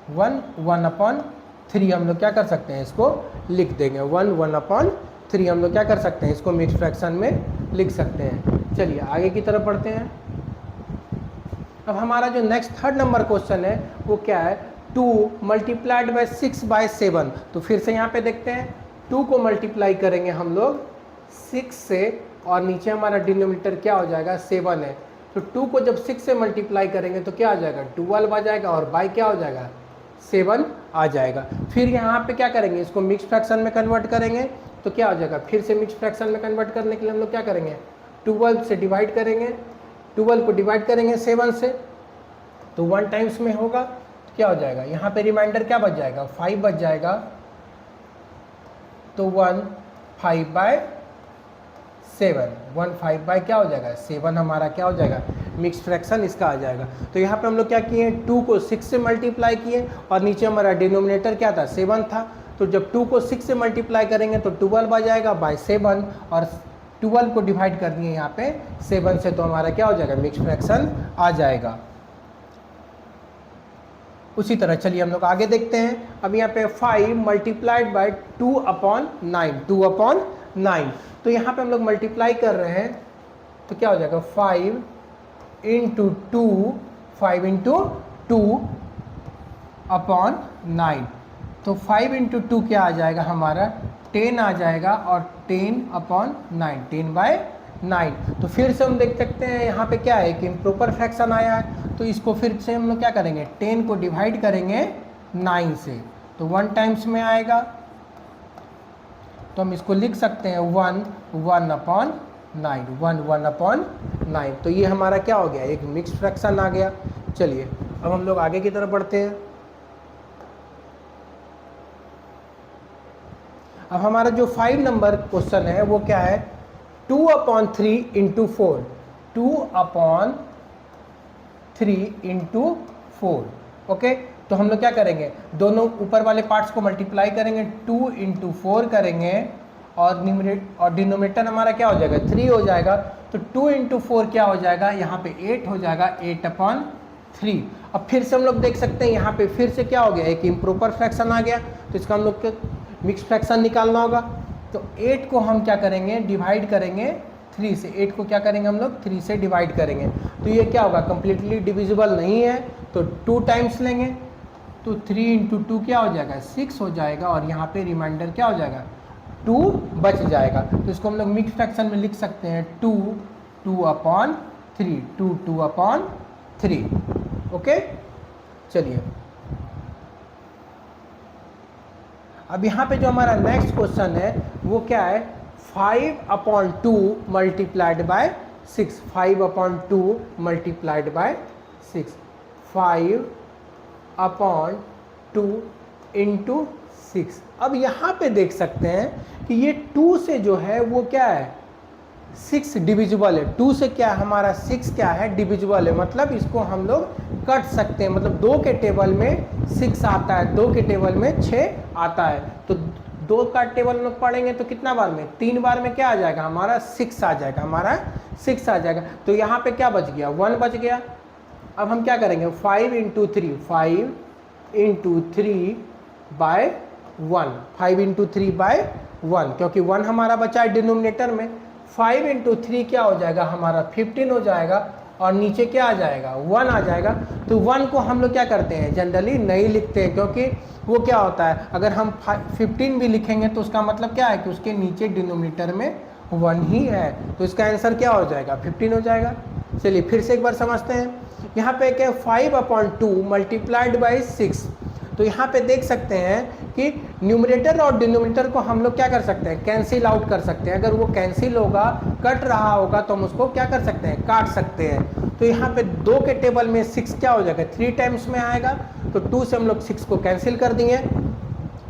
1/3 हम लोग क्या कर सकते हैं इसको लिख देंगे 1/3 हम लोग क्या कर सकते हैं इसको मिक्स फ्रैक्शन में लिख सकते हैं। चलिए आगे की तरफ बढ़ते हैं। अब हमारा जो नेक्स्ट थर्ड नंबर क्वेश्चन है वो क्या है 2 मल्टीप्लाइड बाय 6/7। तो फिर से यहाँ पे देखते हैं 2 को मल्टीप्लाई करेंगे हम लोग 6 से, और नीचे हमारा डिनोमिनेटर क्या हो जाएगा 7 है, तो 2 को जब 6 से मल्टीप्लाई करेंगे तो क्या आ जाएगा 12 आ जाएगा और बाई क्या हो जाएगा 7 आ जाएगा। फिर यहाँ पे क्या करेंगे, इसको मिक्स फ्रैक्शन में कन्वर्ट करेंगे तो क्या हो जाएगा, फिर से मिक्स फ्रैक्शन में कन्वर्ट करने के लिए हम लोग क्या करेंगे 12 से डिवाइड करेंगे, 12 को डिवाइड करेंगे 7 से तो 1 टाइम्स में होगा तो क्या हो जाएगा, यहाँ पे रिमाइंडर क्या बच जाएगा 5 बच जाएगा, तो 1 5/7 1 5 क्या हो जाएगा 7 हमारा क्या हो जाएगा मिक्स फ्रैक्शन इसका आ जाएगा। तो यहाँ पे हम लोग क्या किए 2 को 6 से मल्टीप्लाई किए और नीचे हमारा डिनोमिनेटर क्या था 7 था, तो जब 2 को 6 से मल्टीप्लाई करेंगे तो 12 आ जाएगा बाय 7 और 12 को डिवाइड कर दिए यहाँ पे 7 से तो हमारा क्या हो जाएगा मिक्स फ्रैक्शन आ जाएगा। उसी तरह चलिए हम लोग आगे देखते हैं। अब यहाँ पे 5 मल्टीप्लाइड बाय 2/9 तो यहाँ पे हम लोग मल्टीप्लाई कर रहे हैं तो क्या हो जाएगा 5 इंटू 2/9 तो 5 इंटू 2 क्या आ जाएगा हमारा 10 आ जाएगा और 10/9 10/9। तो फिर से हम देख सकते हैं यहाँ पे क्या है कि इम्प्रॉपर फ्रैक्शन आया है, तो इसको फिर से हम लोग क्या करेंगे 10 को डिवाइड करेंगे 9 से तो 1 टाइम्स में आएगा, तो हम इसको लिख सकते हैं 1/9 तो ये हमारा क्या हो गया एक मिक्स फ्रैक्शन आ गया। चलिए अब हम लोग आगे की तरफ बढ़ते हैं। अब हमारा जो 5 नंबर क्वेश्चन है वो क्या है 2/3 इंटू 4 2/3 इंटू 4 ओके। तो हम लोग क्या करेंगे दोनों ऊपर वाले पार्ट्स को मल्टीप्लाई करेंगे 2 इंटू 4 करेंगे और डिनोमिनेटर हमारा क्या हो जाएगा 3 हो जाएगा, तो 2 इंटू 4 क्या हो जाएगा यहाँ पे 8 हो जाएगा 8/3। अब फिर से हम लोग देख सकते हैं यहाँ पे फिर से क्या हो गया एक इम्प्रॉपर फ्रैक्शन आ गया, तो इसका हम लोग मिक्स फ्रैक्शन निकालना होगा। तो 8 को हम क्या करेंगे डिवाइड करेंगे 3 से, 8 को क्या करेंगे हम लोग 3 से डिवाइड करेंगे तो ये क्या होगा कंप्लीटली डिविजिबल नहीं है तो 2 टाइम्स लेंगे तो 3 इंटू 2 क्या हो जाएगा 6 हो जाएगा और यहाँ पे रिमाइंडर क्या हो जाएगा 2 बच जाएगा। तो इसको हम लोग मिक्स फ्रैक्शन में लिख सकते हैं 2/3 ओके। चलिए अब यहाँ पे जो हमारा नेक्स्ट क्वेश्चन है वो क्या है 5/2 multiplied by 6 5/2 multiplied by 6 5/2 into 6। अब यहाँ पे देख सकते हैं कि ये 2 से जो है वो क्या है 6 डिविजिबल है, 2 से क्या हमारा 6 क्या है डिविजिबल है, मतलब इसको हम लोग कट सकते हैं, मतलब 2 के टेबल में 6 आता है 2 के टेबल में 6 आता है, तो 2 का टेबल में पढ़ेंगे तो कितना बार में 3 बार में क्या आ जाएगा हमारा 6 आ जाएगा हमारा 6 आ जाएगा। तो यहाँ पे क्या बच गया 1 बच गया। अब हम क्या करेंगे 5 इंटू 3 बाय 1 5 इंटू 3 बाय 1 क्योंकि 1 हमारा बचा है डिनोमिनेटर में। 5 इंटू 3 क्या हो जाएगा हमारा 15 हो जाएगा और नीचे क्या आ जाएगा 1 आ जाएगा। तो 1 को हम लोग क्या करते हैं जनरली नहीं लिखते हैं क्योंकि वो क्या होता है अगर हम 15 भी लिखेंगे तो उसका मतलब क्या है कि उसके नीचे डिनोमिनेटर में 1 ही है, तो इसका आंसर क्या हो जाएगा 15 हो जाएगा। चलिए फिर से एक बार समझते हैं। यहाँ पे क्या 5/2 मल्टीप्लाइड बाई 6, तो यहाँ पे देख सकते हैं कि न्यूमरेटर और डिनोमिनेटर को हम लोग क्या कर सकते हैं कैंसिल आउट कर सकते हैं। अगर वो कैंसिल होगा कट रहा होगा तो हम उसको क्या कर सकते हैं काट सकते हैं। तो यहाँ पे 2 के टेबल में 6 क्या हो जाएगा 3 टाइम्स में आएगा, तो 2 से हम लोग 6 को कैंसिल कर दिए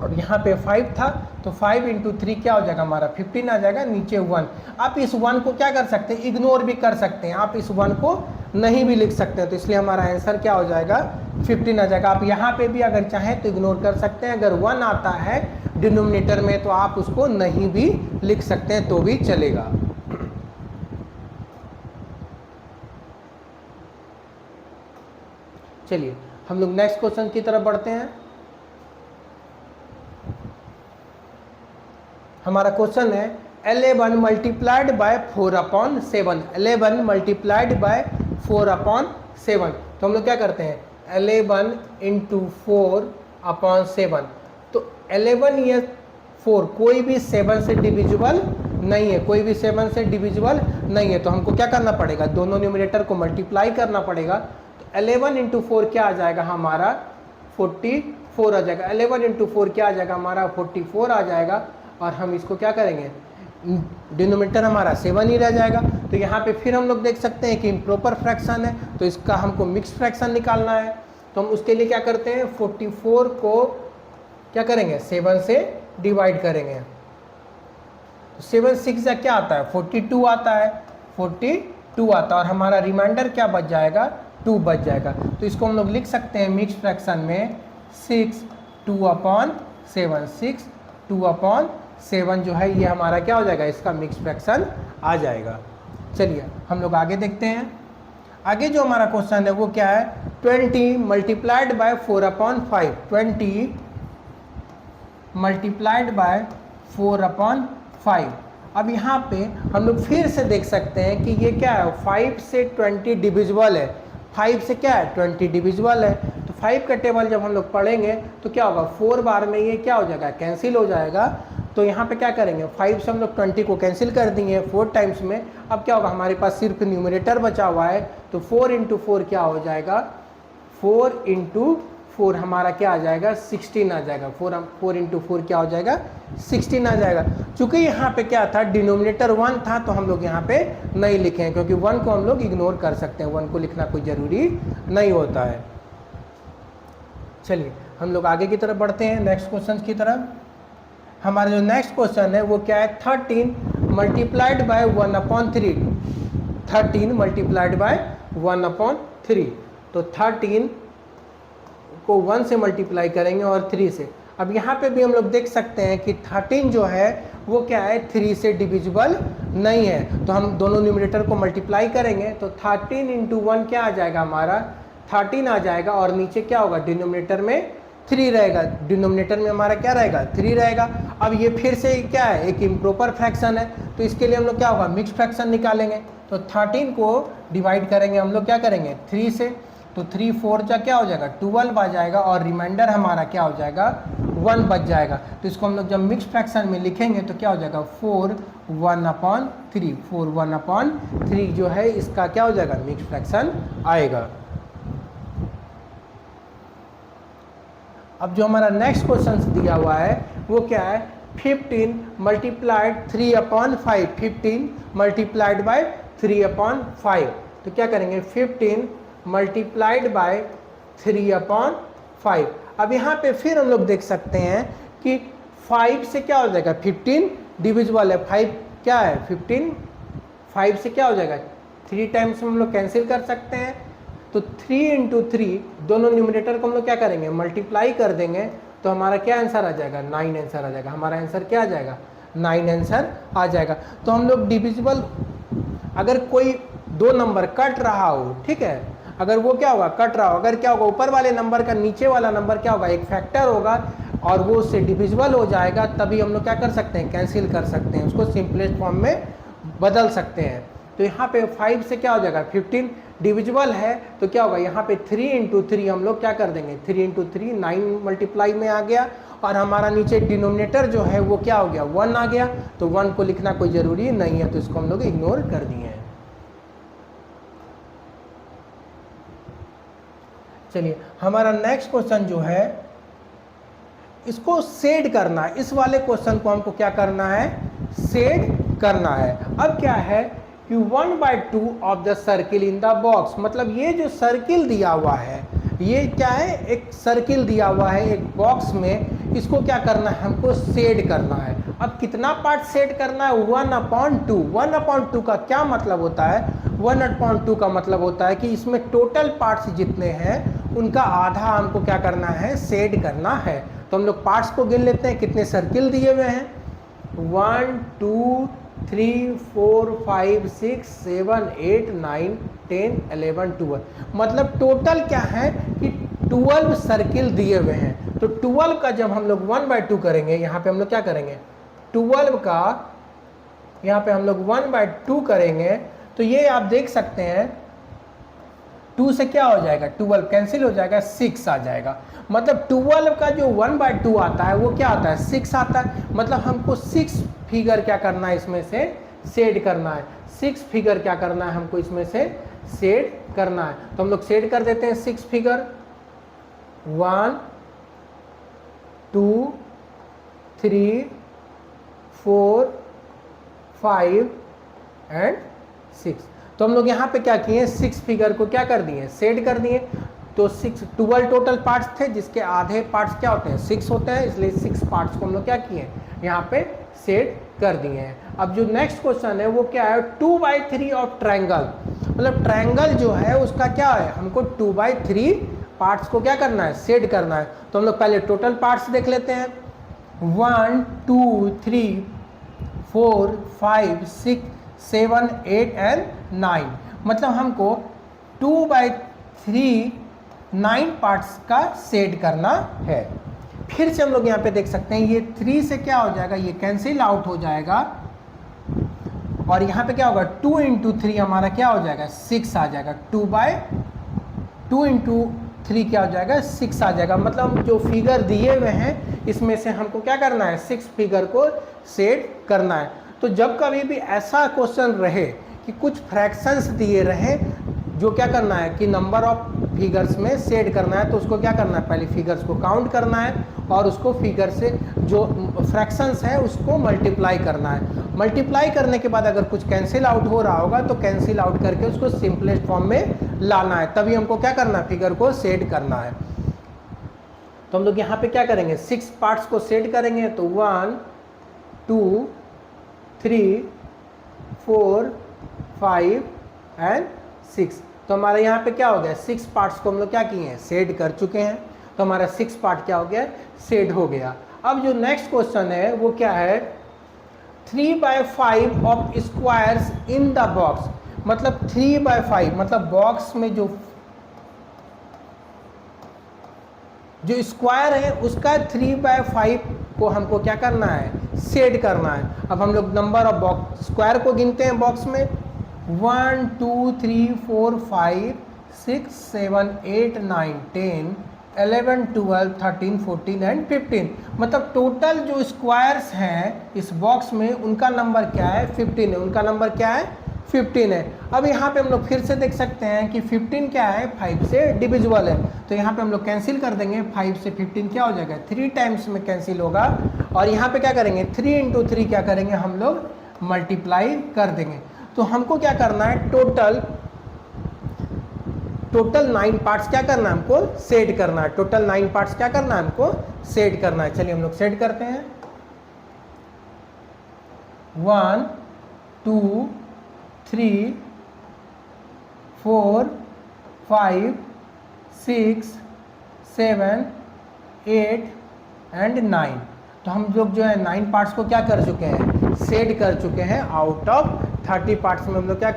और यहाँ पे 5 था तो 5 इंटू 3 क्या हो जाएगा हमारा 15 आ जाएगा, नीचे 1। आप इस 1 को क्या कर सकते हैं इग्नोर भी कर सकते हैं, आप इस 1 को नहीं भी लिख सकते हैं, तो इसलिए हमारा आंसर क्या हो जाएगा 15 आ जाएगा। आप यहाँ पे भी अगर चाहें तो इग्नोर कर सकते हैं, अगर 1 आता है डिनोमिनेटर में तो आप उसको नहीं भी लिख सकते हैं तो भी चलेगा। चलिए हम लोग नेक्स्ट क्वेश्चन की तरफ बढ़ते हैं। हमारा क्वेश्चन है 11 मल्टीप्लाइड बाय 4/7 11 मल्टीप्लाइड बाय 4/7। तो हम लोग क्या करते हैं 11 इंटू 4/7, तो 11 या 4 कोई भी 7 से डिविजिबल नहीं है, कोई भी 7 से डिविजिबल नहीं है। तो हमको क्या करना पड़ेगा, दोनों न्यूमरेटर को मल्टीप्लाई करना पड़ेगा। तो 11 इंटू 4 क्या आ जाएगा हमारा 44 आ जाएगा। 11 इंटू 4 क्या आ जाएगा हमारा 44 आ जाएगा। और हम इसको क्या करेंगे, डिनोमिनेटर हमारा 7 ही रह जाएगा। तो यहाँ पे फिर हम लोग देख सकते हैं कि इम्प्रॉपर फ्रैक्शन है, तो इसका हमको मिक्स फ्रैक्शन निकालना है। तो हम उसके लिए क्या करते हैं, 44 को क्या करेंगे 7 से डिवाइड करेंगे। तो 7 6 या क्या आता है 42 आता है, 42 आता है। और हमारा रिमाइंडर क्या बच जाएगा 2 बच जाएगा। तो इसको हम लोग लिख सकते हैं मिक्स फ्रैक्शन में 6 2/7, 6 2/7 जो है ये हमारा क्या हो जाएगा, इसका मिक्स फ्रैक्शन आ जाएगा। चलिए हम लोग आगे देखते हैं। आगे जो हमारा क्वेश्चन है वो क्या है, 20 मल्टीप्लाइड बाय 4/5, 20 मल्टीप्लाइड बाय 4/5। अब यहाँ पे हम लोग फिर से देख सकते हैं कि ये क्या है, 5 से 20 डिविजिबल है, 5 से क्या है 20 डिविजिबल है। तो 5 का टेबल जब हम लोग पढ़ेंगे तो क्या होगा, 4 बार में ये क्या हो जाएगा, कैंसिल हो जाएगा। तो यहाँ पे क्या करेंगे, 5 से हम लोग 20 को कैंसिल कर दिए 4 टाइम्स में। अब क्या होगा, हमारे पास सिर्फ न्यूमरेटर बचा हुआ है। तो 4 इंटू 4 क्या हो जाएगा, 4 इंटू 4 हमारा क्या आ जाएगा 16 आ जाएगा। 4 इंटू 4 क्या हो जाएगा 16 आ जाएगा। चूंकि यहाँ पे क्या था, डिनोमिनेटर 1 था, तो हम लोग यहाँ पे नहीं लिखे हैं, क्योंकि 1 को हम लोग इग्नोर कर सकते हैं, 1 को लिखना कोई ज़रूरी नहीं होता है। चलिए हम लोग आगे की तरफ बढ़ते हैं, नेक्स्ट क्वेश्चन की तरफ। हमारा जो नेक्स्ट क्वेश्चन है वो क्या है, 13 मल्टीप्लाइड बाय 1/3, 13 मल्टीप्लाइड बाय 1/3। तो 13 को 1 से मल्टीप्लाई करेंगे और 3 से। अब यहाँ पे भी हम लोग देख सकते हैं कि 13 जो है वो क्या है 3 से डिविजिबल नहीं है। तो हम दोनों न्यूमरेटर को मल्टीप्लाई करेंगे तो 13 इंटू 1 क्या आ जाएगा हमारा 13 आ जाएगा। और नीचे क्या होगा, डिनोमिनेटर में 3 रहेगा, डिनोमिनेटर में हमारा क्या रहेगा 3 रहेगा। अब ये फिर से क्या है, एक इम्प्रॉपर फ्रैक्शन है, तो इसके लिए हम लोग क्या होगा मिक्स फ्रैक्शन निकालेंगे। तो 13 को डिवाइड करेंगे हम लोग क्या करेंगे 3 से। तो 3 4 जा क्या हो जाएगा 12 आ जाएगा। और रिमाइंडर हमारा क्या हो जाएगा 1 बच जाएगा। तो इसको हम लोग जब मिक्स फ्रैक्शन में लिखेंगे तो क्या हो जाएगा 4 1/3, 4 1/3 जो है इसका क्या हो जाएगा मिक्स फ्रैक्शन आएगा। अब जो हमारा नेक्स्ट क्वेश्चन दिया हुआ है वो क्या है, 15 मल्टीप्लाइड 3/5, 15 मल्टीप्लाइड बाय 3/5। तो क्या करेंगे 15 मल्टीप्लाइड बाय 3/5। अब यहाँ पे फिर हम लोग देख सकते हैं कि 5 से क्या हो जाएगा 15 डिविजिबल है, 5 क्या है 15, 5 से क्या हो जाएगा 3 टाइम्स हम लोग कैंसिल कर सकते हैं। तो 3 इंटू 3 दोनों न्यूमरेटर को हम लोग क्या करेंगे मल्टीप्लाई कर देंगे। तो हमारा क्या आंसर आ जाएगा 9 आंसर आ जाएगा। हमारा आंसर क्या आ जाएगा 9 आंसर आ जाएगा। तो हम लोग डिविजिबल, अगर कोई 2 नंबर कट रहा हो, ठीक है, अगर वो क्या होगा कट रहा हो, अगर क्या होगा ऊपर वाले नंबर का नीचे वाला नंबर क्या होगा एक फैक्टर होगा और वो उससे डिविजिबल हो जाएगा, तभी हम लोग क्या कर सकते हैं कैंसिल कर सकते हैं, उसको सिंपलेस्ट फॉर्म में बदल सकते हैं। तो यहाँ पे 5 से क्या हो जाएगा 15 डिविजिबल है, तो क्या होगा यहाँ पे 3 इंटू 3 हम लोग क्या कर देंगे 3 इंटू 3 9 मल्टीप्लाई में आ गया। और हमारा नीचे डिनोमिनेटर जो है वो क्या हो गया 1 आ गया। तो 1 को लिखना कोई ज़रूरी नहीं है, तो इसको हम लोग इग्नोर कर दिए हैं। चलिए हमारा नेक्स्ट क्वेश्चन जो है इसको शेड करना है। इस वाले क्वेश्चन को हमको क्या करना है शेड करना है। अब क्या है कि 1/2 of the circle in the box, मतलब ये जो सर्किल दिया हुआ है ये क्या है एक सर्किल दिया हुआ है एक बॉक्स में, इसको क्या करना है हमको शेड करना है। अब कितना पार्ट शेड करना है 1/2। 1/2 का क्या मतलब होता है, 1/2 का मतलब होता है कि इसमें टोटल पार्ट्स जितने हैं उनका आधा हमको क्या करना है शेड करना है। तो हम लोग पार्ट्स को गिन लेते हैं, कितने सर्किल दिए हुए हैं 1 2 3 4 5 6 7 8 9 10 11 12, मतलब टोटल क्या है कि 12 सर्किल दिए हुए हैं। तो 12 का जब हम लोग 1/2 करेंगे, यहाँ पे हम लोग क्या करेंगे 12 का यहाँ पे हम लोग 1/2 करेंगे, तो ये आप देख सकते हैं 2 से क्या हो जाएगा, 12 कैंसिल हो जाएगा, 6 आ जाएगा। मतलब 12 का जो 1/2 आता है वो क्या आता है, 6 आता है। मतलब हमको 6 फिगर क्या करना है, इसमें से शेड करना है। 6 फिगर क्या करना है हमको, इसमें से शेड करना है। तो हम लोग शेड कर देते हैं 6 फिगर, 1 2 3 4 5 एंड 6। तो हम लोग यहाँ पे क्या किए, 6 फिगर को क्या कर दिए, शेड कर दिए। तो 12 टोटल पार्ट्स थे, जिसके आधे पार्ट्स क्या होते हैं, 6 होते हैं, इसलिए 6 पार्ट्स को हम लोग क्या किए, यहाँ पे शेड कर दिए हैं। अब जो नेक्स्ट क्वेश्चन है वो क्या है, 2/3 ऑफ ट्रायंगल। मतलब ट्रायंगल जो है उसका क्या है, हमको 2/3 पार्ट्स को क्या करना है, शेड करना है। तो हम लोग पहले टोटल पार्ट्स देख लेते हैं, 1 2 3 4 5 6 7 8 एंड 9। मतलब हमको 2/3 9 पार्ट्स का शेड करना है। फिर से हम लोग यहाँ पे देख सकते हैं, ये 3 से क्या हो जाएगा, ये कैंसिल आउट हो जाएगा, और यहाँ पे क्या होगा, 2 × 3 हमारा क्या हो जाएगा, 6 आ जाएगा। 2/2 × 3 क्या हो जाएगा, 6 आ जाएगा। मतलब जो फिगर दिए हुए हैं इसमें से हमको क्या करना है, 6 फिगर को शेड करना है। तो जब कभी भी ऐसा क्वेश्चन रहे कि कुछ फ्रैक्शंस दिए रहे जो क्या करना है कि नंबर ऑफ फिगर्स में शेड करना है, तो उसको क्या करना है, पहले फिगर्स को काउंट करना है और उसको फिगर से जो फ्रैक्शंस है उसको मल्टीप्लाई करना है। मल्टीप्लाई करने के बाद अगर कुछ कैंसिल आउट हो रहा होगा तो कैंसिल आउट करके उसको सिंपलेस्ट फॉर्म में लाना है, तभी हमको क्या करना है, फिगर को शेड करना है। तो हम लोग यहाँ पे क्या करेंगे, 6 पार्ट्स को शेड करेंगे। तो 1 2 3 4 5 एंड 6। तो हमारे यहाँ पे क्या हो गया, 6 पार्ट्स को हम लोग क्या किए हैं, शेड कर चुके हैं। तो हमारा 6 पार्ट क्या हो गया, शेड हो गया। अब जो नेक्स्ट क्वेश्चन है वो क्या है, 3/5 of squares in the box. मतलब 3/5 मतलब बॉक्स में जो स्क्वायर है उसका 3/5 को हमको क्या करना है, शेड करना है। अब हम लोग नंबर ऑफ बॉक्स स्क्वायर को गिनते हैं बॉक्स में, 1 2 3 4 5 6 7 8 9 10 11 12 13 14 एंड 15। मतलब टोटल जो स्क्वायर्स हैं इस बॉक्स में उनका नंबर क्या है, 15 है। उनका नंबर क्या है, 15 है। अब यहाँ पे हम लोग फिर से देख सकते हैं कि 15 क्या है, 5 से डिविजिबल है। तो यहाँ पे हम लोग कैंसिल कर देंगे, 5 से 15 क्या हो जाएगा, 3 टाइम्स में कैंसिल होगा। और यहाँ पे क्या करेंगे, 3 × 3 क्या करेंगे, हम लोग मल्टीप्लाई कर देंगे। तो हमको क्या करना है, टोटल 9 पार्ट्स क्या करना है, हमको शेड करना है। टोटल 9 पार्ट्स क्या करना है, हमको शेड करना है। चलिए हम लोग शेड करते हैं, 1 2 3 4 5 6 7 8 एंड 9। तो हम लोग जो है 9 पार्ट्स को क्या कर चुके हैं, शेड कर चुके हैं। आउट ऑफ 30 पार्ट्स में हम लोग क्या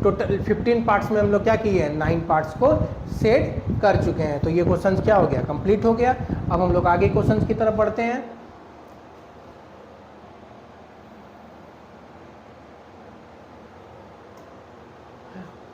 टोटल 15 पार्ट्स में हम लोग क्या किए हैं, 9 पार्ट्स को शेड कर चुके हैं। तो ये क्वेश्चन क्या हो गया, कंप्लीट हो गया। अब हम लोग आगे क्वेश्चन की तरफ बढ़ते हैं।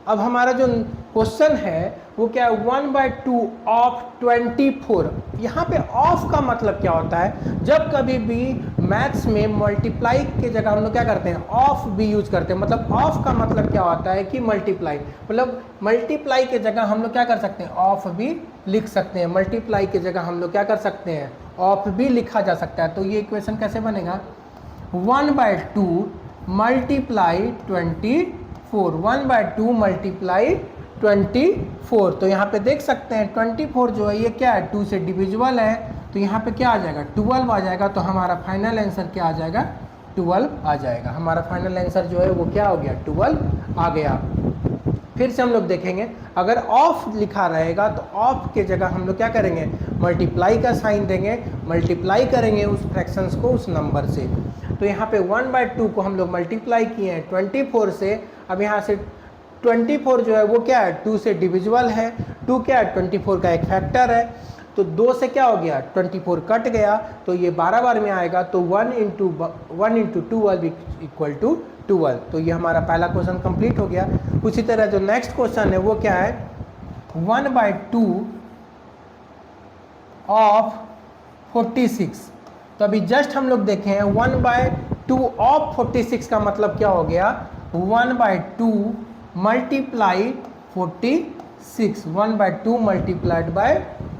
अब हमारा जो क्वेश्चन है वो क्या है, 1/2 ऑफ 24। यहाँ पे ऑफ का मतलब क्या होता है, जब कभी भी मैथ्स में मल्टीप्लाई के जगह हम लोग क्या करते हैं, ऑफ भी यूज करते हैं। मतलब ऑफ का मतलब क्या होता है कि मल्टीप्लाई, मतलब मल्टीप्लाई के जगह हम लोग क्या कर सकते हैं, ऑफ भी लिख सकते हैं। मल्टीप्लाई के जगह हम लोग क्या कर सकते हैं, ऑफ भी लिखा जा सकता है। तो ये इक्वेशन कैसे बनेगा, 1/2 मल्टीप्लाई 24, 1/2 मल्टीप्लाई 24। तो यहाँ पे देख सकते हैं 24 जो है ये क्या है, 2 से डिविजिबल है। तो यहाँ पे क्या आ जाएगा, 12 आ जाएगा। तो हमारा फाइनल आंसर क्या आ जाएगा, 12 आ जाएगा। हमारा फाइनल आंसर जो है वो क्या हो गया, 12 आ गया। फिर से हम लोग देखेंगे, अगर ऑफ लिखा रहेगा तो ऑफ के जगह हम लोग क्या करेंगे, मल्टीप्लाई का साइन देंगे, मल्टीप्लाई करेंगे उस फ्रैक्शंस को उस नंबर से। तो यहाँ पे 1/2 को हम लोग मल्टीप्लाई किए हैं 24 से। अब यहाँ से 24 जो है वो क्या है, 2 से डिविजिबल है। 2 क्या है, 24 का एक फैक्टर है। तो 2 से क्या हो गया, 24 कट गया, तो ये 12 बार में आएगा। तो 1 × 12 इक्वल टू 12। तो ये हमारा पहला क्वेश्चन कंप्लीट हो गया। उसी तरह जो नेक्स्ट क्वेश्चन है वो क्या है, 1/2 ऑफ 46। तो अभी जस्ट हम लोग देखें 1/2 ऑफ 46 का मतलब क्या हो गया, 1/2 मल्टीप्लाई 46, 1/2 मल्टीप्लाइड बाय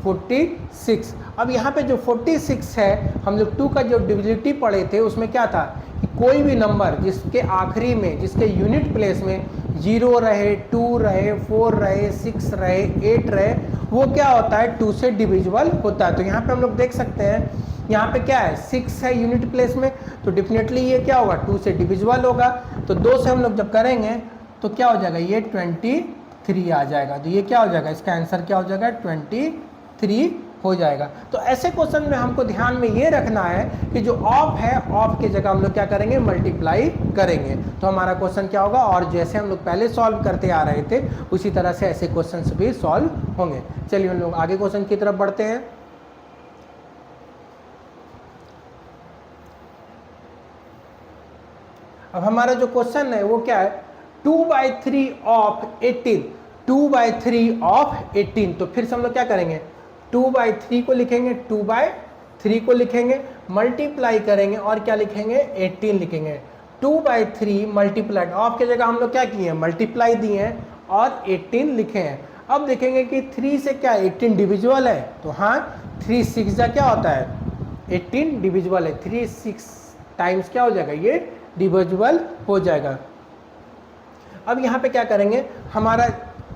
46। अब यहाँ पे जो 46 है, हम लोग 2 का जो डिविजिबिलिटी पढ़े थे उसमें क्या था कि कोई भी नंबर जिसके आखिरी में, जिसके यूनिट प्लेस में 0 रहे, 2 रहे, 4 रहे, 6 रहे, 8 रहे, वो क्या होता है 2 से डिविजिबल होता है। तो यहाँ पे हम लोग देख सकते हैं यहाँ पे क्या है 6 है यूनिट प्लेस में, तो डेफिनेटली ये क्या होगा 2 से डिविजिबल होगा। तो 2 से हम लोग जब करेंगे तो क्या हो जाएगा, ये 23 आ जाएगा। तो ये क्या हो जाएगा, इसका आंसर क्या हो जाएगा 23 हो जाएगा। तो ऐसे क्वेश्चन में हमको ध्यान में ये रखना है कि जो ऑफ है, ऑफ की जगह हम लोग क्या करेंगे, मल्टीप्लाई करेंगे। तो हमारा क्वेश्चन क्या होगा, और जैसे हम लोग पहले सॉल्व करते आ रहे थे उसी तरह से ऐसे क्वेश्चंस भी सॉल्व होंगे। चलिए हम लोग आगे क्वेश्चन की तरफ बढ़ते हैं। अब हमारा जो क्वेश्चन है वो क्या है, 2/3 ऑफ 18, 2/3 ऑफ 18। तो फिर से हम लोग क्या करेंगे, 2/3 को लिखेंगे, 2/3 को लिखेंगे, मल्टीप्लाई करेंगे और क्या लिखेंगे 18 लिखेंगे। 2/3 मल्टीप्लाइड, ऑफ की जगह हम लोग क्या किए हैं मल्टीप्लाई दिए हैं और 18 लिखे हैं। अब देखेंगे कि 3 से क्या 18 डिविजिबल है, तो हाँ 3 6 जा क्या होता है 18 डिविजिबल है, 3 6 टाइम्स क्या हो जाएगा ये डिविजिबल हो जाएगा। अब यहाँ पे क्या करेंगे, हमारा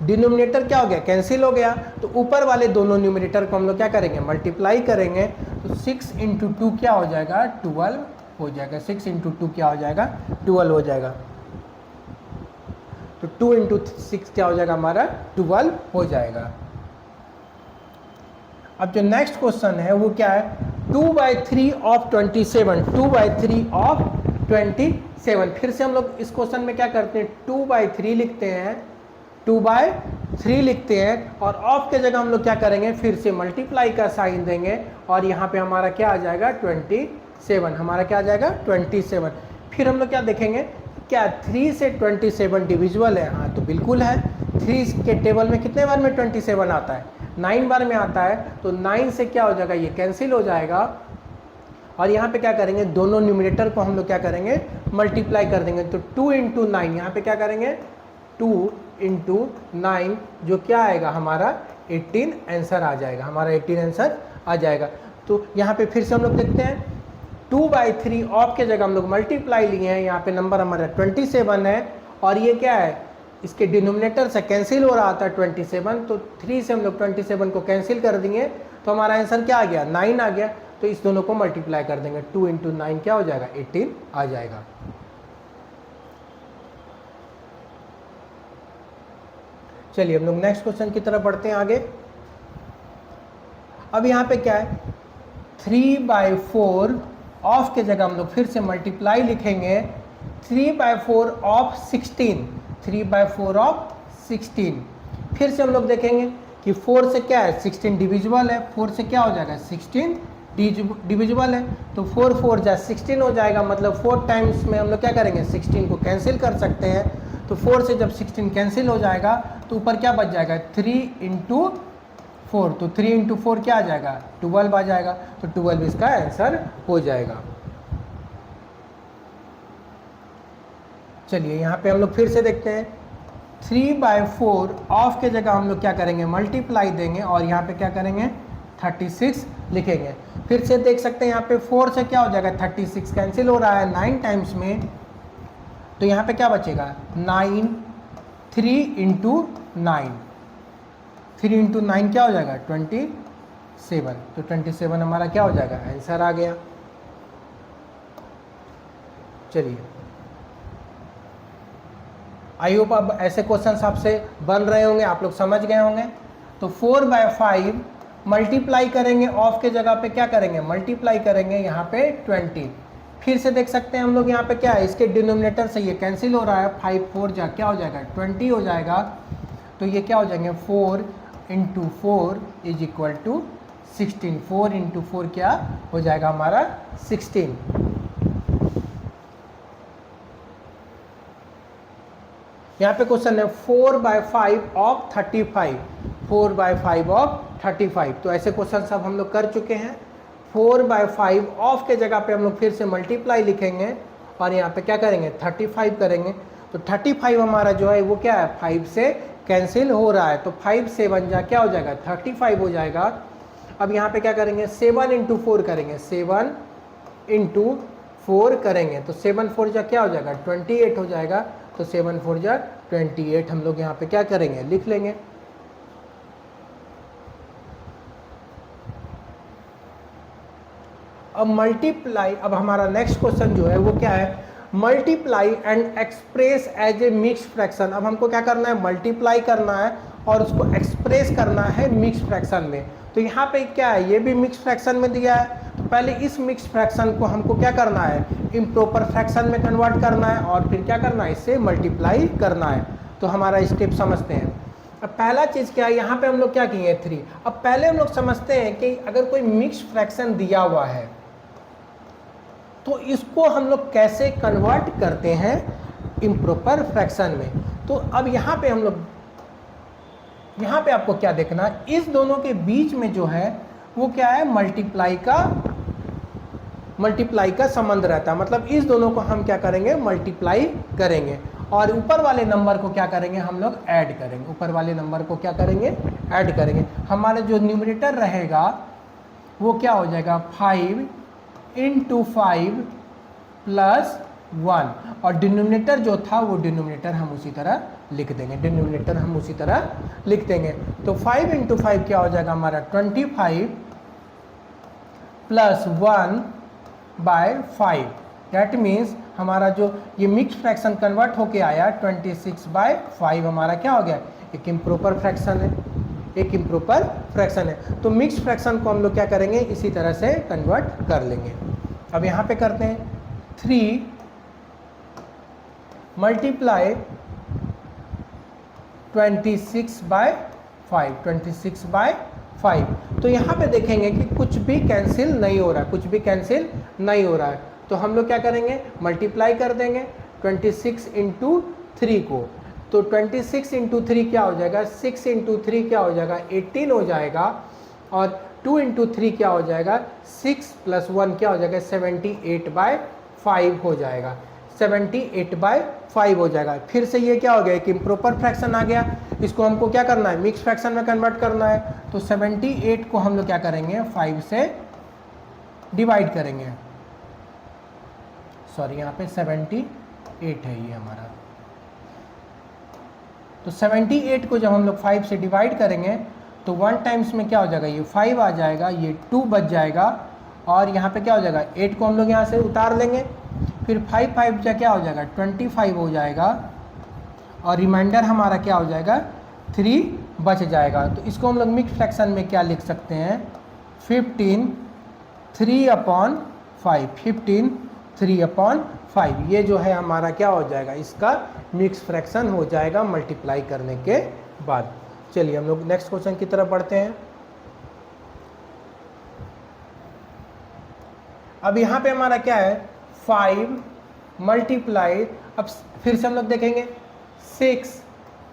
डिनोमिनेटर क्या हो गया कैंसिल हो गया, तो ऊपर वाले दोनों न्यूमरेटर को हम लोग क्या करेंगे मल्टीप्लाई करेंगे। तो 6 × 2 क्या हो जाएगा 12 हो जाएगा, 6 × 2 क्या हो जाएगा 12 हो जाएगा। तो 2 × 6 क्या हो जाएगा हमारा 12 हो जाएगा। अब जो नेक्स्ट क्वेश्चन है वो क्या है, 2/3 ऑफ 27, 2/3 ऑफ 27। फिर से हम लोग इस क्वेश्चन में क्या करते हैं 2/3 लिखते हैं, 2/3 लिखते हैं और ऑफ के जगह हम लोग क्या करेंगे फिर से मल्टीप्लाई का साइन देंगे और यहाँ पे हमारा क्या आ जाएगा 27, हमारा क्या आ जाएगा 27। फिर हम लोग क्या देखेंगे, क्या 3 से 27 डिविजिबल है, हाँ तो बिल्कुल है। 3 के टेबल में कितने बार में 27 आता है 9 बार में आता है, तो 9 से क्या हो जाएगा ये कैंसिल हो जाएगा। और यहाँ पे क्या करेंगे दोनों न्यूमरेटर को हम लोग क्या करेंगे मल्टीप्लाई कर देंगे। तो 2 × 9 यहाँ पे क्या करेंगे 2 × 9 जो क्या आएगा हमारा 18 आंसर आ जाएगा, हमारा 18 आंसर आ जाएगा। तो यहाँ पे फिर से हम लोग देखते हैं 2/3 ऑफ के जगह हम लोग मल्टीप्लाई लिए हैं, यहाँ पे नंबर हमारा 27 है और ये क्या है इसके डिनोमिनेटर से कैंसिल हो रहा था 27, तो 3 से हम लोग 27 को कैंसिल कर देंगे तो हमारा आंसर क्या आ गया 9 आ गया। तो इस दोनों को मल्टीप्लाई कर देंगे, 2 × 9 क्या हो जाएगा 18 आ जाएगा। चलिए हम लोग नेक्स्ट क्वेश्चन की तरफ बढ़ते हैं आगे। अब यहाँ पे क्या है 3/4 ऑफ के जगह हम लोग फिर से मल्टीप्लाई लिखेंगे, 3/4 ऑफ 16, 3/4 ऑफ 16। फिर से हम लोग देखेंगे कि 4 से क्या है 16 डिविजिबल है, 4 से क्या हो जाएगा 16 डिविजिबल है। तो 4 4 जा 16 हो जाएगा, मतलब 4 टाइम्स में हम लोग क्या करेंगे 16 को कैंसिल कर सकते हैं। तो 4 से जब 16 कैंसिल हो जाएगा तो ऊपर क्या बच जाएगा 3 × 4, तो 3 × 4 क्या आ जाएगा 12 आ जाएगा। तो 12 इसका आंसर हो जाएगा। चलिए यहाँ पे हम लोग फिर से देखते हैं 3/4 ऑफ के जगह हम लोग क्या करेंगे मल्टीप्लाई देंगे और यहाँ पे क्या करेंगे 36 लिखेंगे। फिर से देख सकते हैं यहाँ पे 4 से क्या हो जाएगा 36 कैंसिल हो रहा है 9 टाइम्स में, तो यहाँ पे क्या बचेगा 9, 3 × 9, 3 × 9 क्या हो जाएगा 27, तो 27 हमारा क्या हो जाएगा आंसर आ गया। चलिए आई होप अब ऐसे क्वेश्चंस आपसे बन रहे होंगे, आप लोग समझ गए होंगे। तो 4/5 मल्टीप्लाई करेंगे, ऑफ के जगह पे क्या करेंगे मल्टीप्लाई करेंगे यहाँ पे 20। फिर से देख सकते हैं हम लोग यहाँ पे क्या है इसके डिनोमिनेटर से ये कैंसिल हो रहा है, 5 4 जा क्या हो जाएगा 20 हो जाएगा। तो ये क्या हो जाएंगे 4 × 4 = 16, 4 × 4 क्या हो जाएगा हमारा 16। यहाँ पे क्वेश्चन है 4/5 ऑफ 35, 4/5 ऑफ 35। तो ऐसे क्वेश्चन सब हम लोग कर चुके हैं। 4/5 ऑफ के जगह पे हम लोग फिर से मल्टीप्लाई लिखेंगे और यहाँ पे क्या करेंगे 35 करेंगे। तो 35 हमारा जो है वो क्या है 5 से कैंसिल हो रहा है, तो 5 से 1 जा क्या हो जाएगा 35 हो जाएगा। अब यहाँ पे क्या करेंगे 7 इंटू 4 करेंगे, 7 इंटू 4 करेंगे तो 7 4 जा क्या हो जाएगा 28 हो जाएगा। तो 7 4 जा 28 हम लोग यहाँ पे क्या करेंगे लिख लेंगे। अब मल्टीप्लाई, अब हमारा नेक्स्ट क्वेश्चन जो है वो क्या है multiply and express as a mix fraction. अब हमको क्या करना है मल्टीप्लाई करना है और उसको एक्सप्रेस करना है मिक्स फ्रैक्शन में। तो यहाँ पे क्या है ये भी मिक्स फ्रैक्शन में दिया है, तो पहले इस मिक्स फ्रैक्शन को हमको क्या करना है इम्प्रॉपर फ्रैक्शन में कन्वर्ट करना है और फिर क्या करना है इससे मल्टीप्लाई करना है। तो हमारा स्टेप समझते हैं। अब पहला चीज़ क्या है यहाँ पे हम लोग क्या किए 3। अब पहले हम लोग समझते हैं कि अगर कोई मिक्स फ्रैक्शन दिया हुआ है तो इसको हम लोग कैसे कन्वर्ट करते हैं इम्प्रॉपर फ्रैक्शन में। तो अब यहाँ पे हम लोग, यहाँ पे आपको क्या देखना है इस दोनों के बीच में जो है वो क्या है मल्टीप्लाई का संबंध रहता है। मतलब इस दोनों को हम क्या करेंगे मल्टीप्लाई करेंगे और ऊपर वाले नंबर को क्या करेंगे हम लोग ऐड करेंगे। ऊपर वाले नंबर को क्या करेंगे ऐड करेंगे। हमारा जो न्यूमरेटर रहेगा वो क्या हो जाएगा 5 इंटू 5 प्लस 1 और डिनोमिनेटर जो था वो डिनोमिनेटर हम उसी तरह लिख देंगे। डिनोमिनेटर हम उसी तरह लिख देंगे। तो 5 इंटू 5 क्या हो जाएगा हमारा 25 प्लस 1/5। दैट मीन्स हमारा जो ये मिक्स फ्रैक्शन कन्वर्ट होके आया 26/5 हमारा क्या हो गया एक इम्प्रॉपर फ्रैक्शन है, एक इम्प्रॉपर फ्रैक्शन है। तो मिक्स फ्रैक्शन को हम लोग क्या करेंगे इसी तरह से कन्वर्ट कर लेंगे। अब यहाँ पे करते हैं 3 मल्टीप्लाई 26/5, 26/5। तो यहाँ पे देखेंगे कि कुछ भी कैंसिल नहीं हो रहा है, कुछ भी कैंसिल नहीं हो रहा है। तो हम लोग क्या करेंगे मल्टीप्लाई कर देंगे 26 इंटू 3 को। तो 26 इंटू 3 क्या हो जाएगा 6 इंटू 3 क्या हो जाएगा 18 हो जाएगा और 2 इंटू 3 क्या हो जाएगा 6 प्लस 1 क्या हो जाएगा 78/5 हो जाएगा, 78/5 हो जाएगा। फिर से ये क्या हो गया एक इम्प्रॉपर फ्रैक्शन आ गया। इसको हमको क्या करना है मिक्स फ्रैक्शन में कन्वर्ट करना है। तो 78 को हम लोग क्या करेंगे 5 से डिवाइड करेंगे। सॉरी यहाँ पे 78 है ये हमारा। तो 78 को जब हम लोग 5 से डिवाइड करेंगे तो 1 टाइम्स में क्या हो जाएगा ये 5 आ जाएगा, ये 2 बच जाएगा और यहाँ पे क्या हो जाएगा 8 को हम लोग यहाँ से उतार लेंगे। फिर 5 5 जा क्या हो जाएगा 25 हो जाएगा और रिमाइंडर हमारा क्या हो जाएगा 3 बच जाएगा। तो इसको हम लोग मिक्स फ्रैक्शन में क्या लिख सकते हैं 15 3/5, 15 3/5। ये जो है हमारा क्या हो जाएगा इसका मिक्स फ्रैक्शन हो जाएगा मल्टीप्लाई करने के बाद। चलिए हम लोग नेक्स्ट क्वेश्चन की तरफ बढ़ते हैं। अब यहाँ पे हमारा क्या है 5 मल्टीप्लाई, अब फिर से हम लोग देखेंगे 6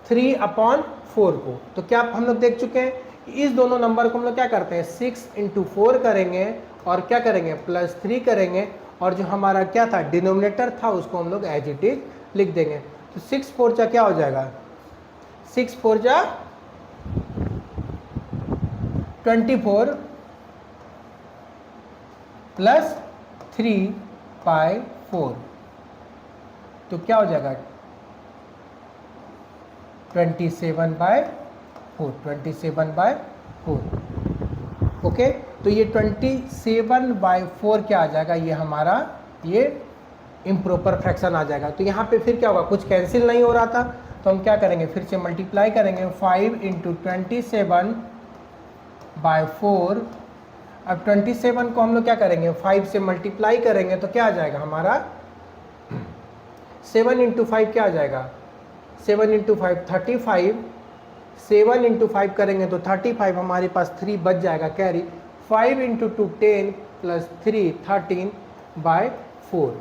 3/4 को। तो क्या हम लोग देख चुके हैं इस दोनों नंबर को हम लोग क्या करते हैं 6 इंटू 4 करेंगे और क्या करेंगे प्लस 3 करेंगे और जो हमारा क्या था डिनोमिनेटर था उसको हम लोग एज इट इज लिख देंगे। तो 6 4 जा क्या हो जाएगा 6 4 जा 24 प्लस 3/4 तो क्या हो जाएगा 27/4, 27/4। ओके, तो ये 27/4 क्या आ जाएगा ये हमारा ये इम्प्रॉपर फ्रैक्शन आ जाएगा। तो यहाँ पे फिर क्या होगा कुछ कैंसिल नहीं हो रहा था तो हम क्या करेंगे फिर से मल्टीप्लाई करेंगे 5 इंटू 27/4। अब 27 को हम लोग क्या करेंगे 5 से मल्टीप्लाई करेंगे तो क्या आ जाएगा हमारा 7 इंटू 5 क्या आ जाएगा 7 इंटू 5 35, 7 इंटू 5 करेंगे तो 35 हमारे पास 3 बच जाएगा कैरी। 5 into 2 10 plus 3 13/4।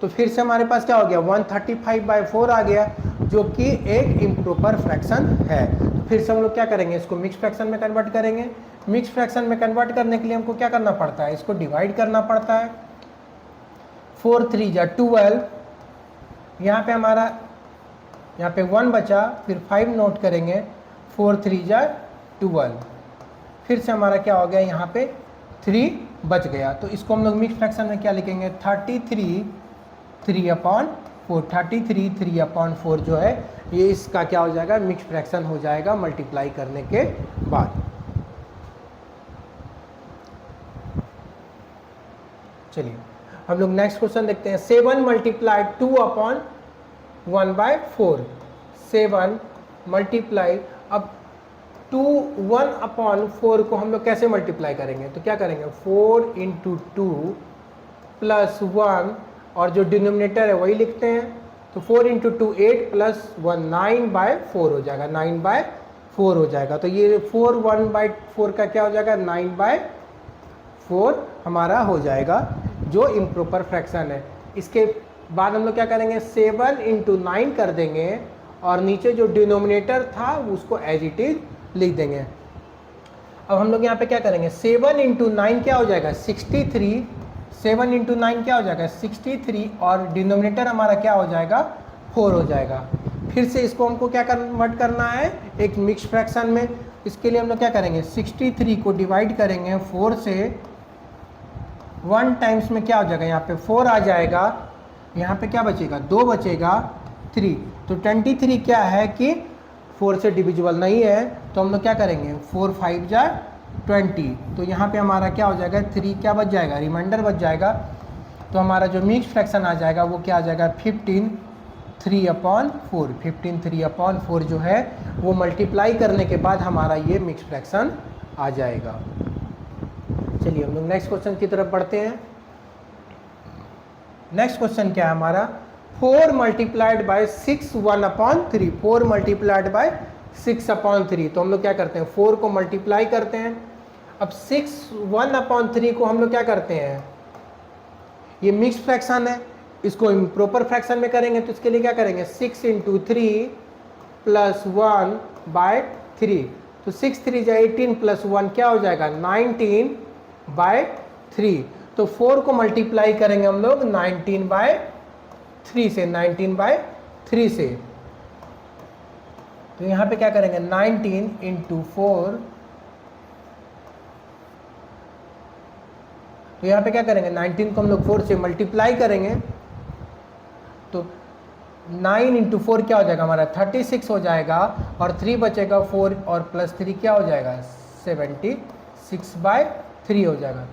तो फिर से हमारे पास क्या हो गया 135/4 आ गया, जो कि एक इम्प्रॉपर फ्रैक्शन है। तो फिर से हम लोग क्या करेंगे, इसको मिक्स फ्रैक्शन में कन्वर्ट करेंगे। मिक्स फ्रैक्शन में कन्वर्ट करने के लिए हमको क्या करना पड़ता है, इसको डिवाइड करना पड़ता है। 4 3 जा 12, यहाँ पे हमारा यहाँ पे 1 बचा, फिर 5 नोट करेंगे, 4 3 जा 12, फिर से हमारा क्या हो गया, यहाँ पे 3 बच गया। तो इसको हम लोग मिक्स फ्रैक्शन में क्या लिखेंगे, 33 3/4, 33 3/4 जो है ये इसका क्या हो जाएगा, मिक्स फ्रैक्शन हो जाएगा मल्टीप्लाई करने के बाद। चलिए हम लोग नेक्स्ट क्वेश्चन देखते हैं। 7 मल्टीप्लाई 2/1/4, 7 मल्टीप्लाई, अब 2 1/4 को हम लोग कैसे मल्टीप्लाई करेंगे, तो क्या करेंगे 4 × 2 + 1, और जो डिनोमिनेटर है वही लिखते हैं। तो 4 × 2 8 + 1 9/4 हो जाएगा, 9/4 हो जाएगा। तो ये 4 1/4 का क्या हो जाएगा, 9/4 हमारा हो जाएगा, जो इम्प्रॉपर फ्रैक्शन है। इसके बाद हम लोग क्या करेंगे, 7 × 9 कर देंगे, और नीचे जो डिनोमिनेटर था उसको एज इट इज लिख देंगे। अब हम लोग यहाँ पे क्या करेंगे, 7 × 9 क्या हो जाएगा 63, 7 × 9 क्या हो जाएगा 63, और डिनोमिनेटर हमारा क्या हो जाएगा 4 हो जाएगा। फिर से इसको हमको क्या कन्वर्ट करना है एक मिक्स फ्रैक्शन में। इसके लिए हम लोग क्या करेंगे, 63 को डिवाइड करेंगे 4 से, 1 टाइम्स में क्या हो जाएगा, यहाँ पे 4 आ जाएगा, यहाँ पे क्या बचेगा 2 बचेगा 3। तो 23 क्या है कि 4 से डिविजिबल नहीं है, तो हम लोग क्या करेंगे 4 5 जा 20, तो यहाँ पे हमारा क्या हो जाएगा 3 क्या बच जाएगा, रिमाइंडर बच जाएगा। तो हमारा जो मिक्स फ्रैक्शन आ जाएगा वो क्या आ जाएगा 15 3/4, 15 3/4 जो है वो मल्टीप्लाई करने के बाद हमारा ये मिक्स फ्रैक्शन आ जाएगा। चलिए हम लोग नेक्स्ट क्वेश्चन की तरफ बढ़ते हैं। नेक्स्ट क्वेश्चन क्या है हमारा, 4 मल्टीप्लाइड बाय 6 1/3, 4 मल्टीप्लाइड बाय 6/3। तो हम लोग क्या करते हैं 4 को मल्टीप्लाई करते हैं। अब 6 1/3 को हम लोग क्या करते हैं, ये मिक्स फ्रैक्शन है, इसको इम्प्रॉपर फ्रैक्शन में करेंगे। तो इसके लिए क्या करेंगे 6 × 3 + 1/3, तो 6 3 जा 18 + 1 क्या हो जाएगा 19/3। तो 4 को मल्टीप्लाई करेंगे हम लोग 19/3 से, 19/3 से। तो यहाँ पे क्या करेंगे 19 × 4, तो यहाँ पे क्या करेंगे 19 को हम लोग 4 से मल्टीप्लाई करेंगे, तो 9 × 4 क्या हो जाएगा हमारा 36 हो जाएगा, और 3 बचेगा 4 और +3 क्या हो जाएगा 76/3 हो जाएगा।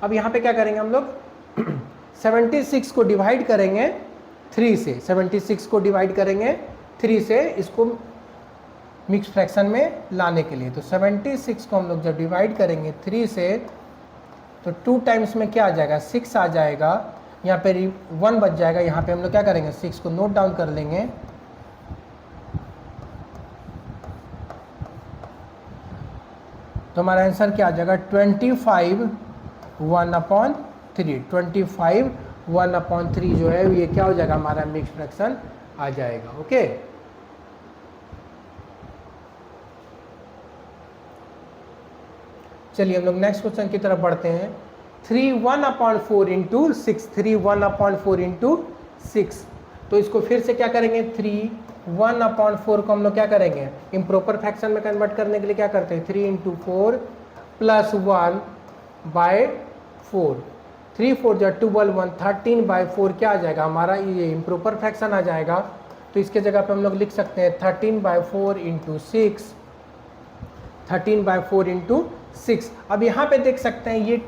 अब यहाँ पे क्या करेंगे हम लोग 76 को डिवाइड करेंगे 3 से, 76 को डिवाइड करेंगे 3 से इसको मिक्स फ्रैक्शन में लाने के लिए। तो 76 को हम लोग जब डिवाइड करेंगे 3 से, तो 2 टाइम्स में क्या आ जाएगा 6 आ जाएगा, यहाँ पे 1 बच जाएगा। यहाँ पे हम लोग क्या करेंगे 6 को नोट डाउन कर लेंगे, तो हमारा आंसर क्या आ जाएगा 25 1/3, 25 1/3 जो है ये क्या हो जाएगा हमारा मिक्स फ्रैक्शन आ जाएगा। ओके, चलिए हम लोग नेक्स्ट क्वेश्चन की तरफ बढ़ते हैं। 3 1/4 × 6, 3 1/4 × 6। तो इसको फिर से क्या करेंगे 3 1/4 को हम लोग क्या करेंगे इम्प्रॉपर फ्रैक्शन में कन्वर्ट करने के लिए क्या करते हैं 3 × 4 + 1/4, 3 4 जा 12 1 13/4 क्या आ जाएगा हमारा ये इम्प्रॉपर फ्रैक्शन आ जाएगा। तो इसके जगह पे हम लोग लिख सकते हैं 13/4 × 6, 13/4 × 6। अब यहाँ पे देख सकते हैं ये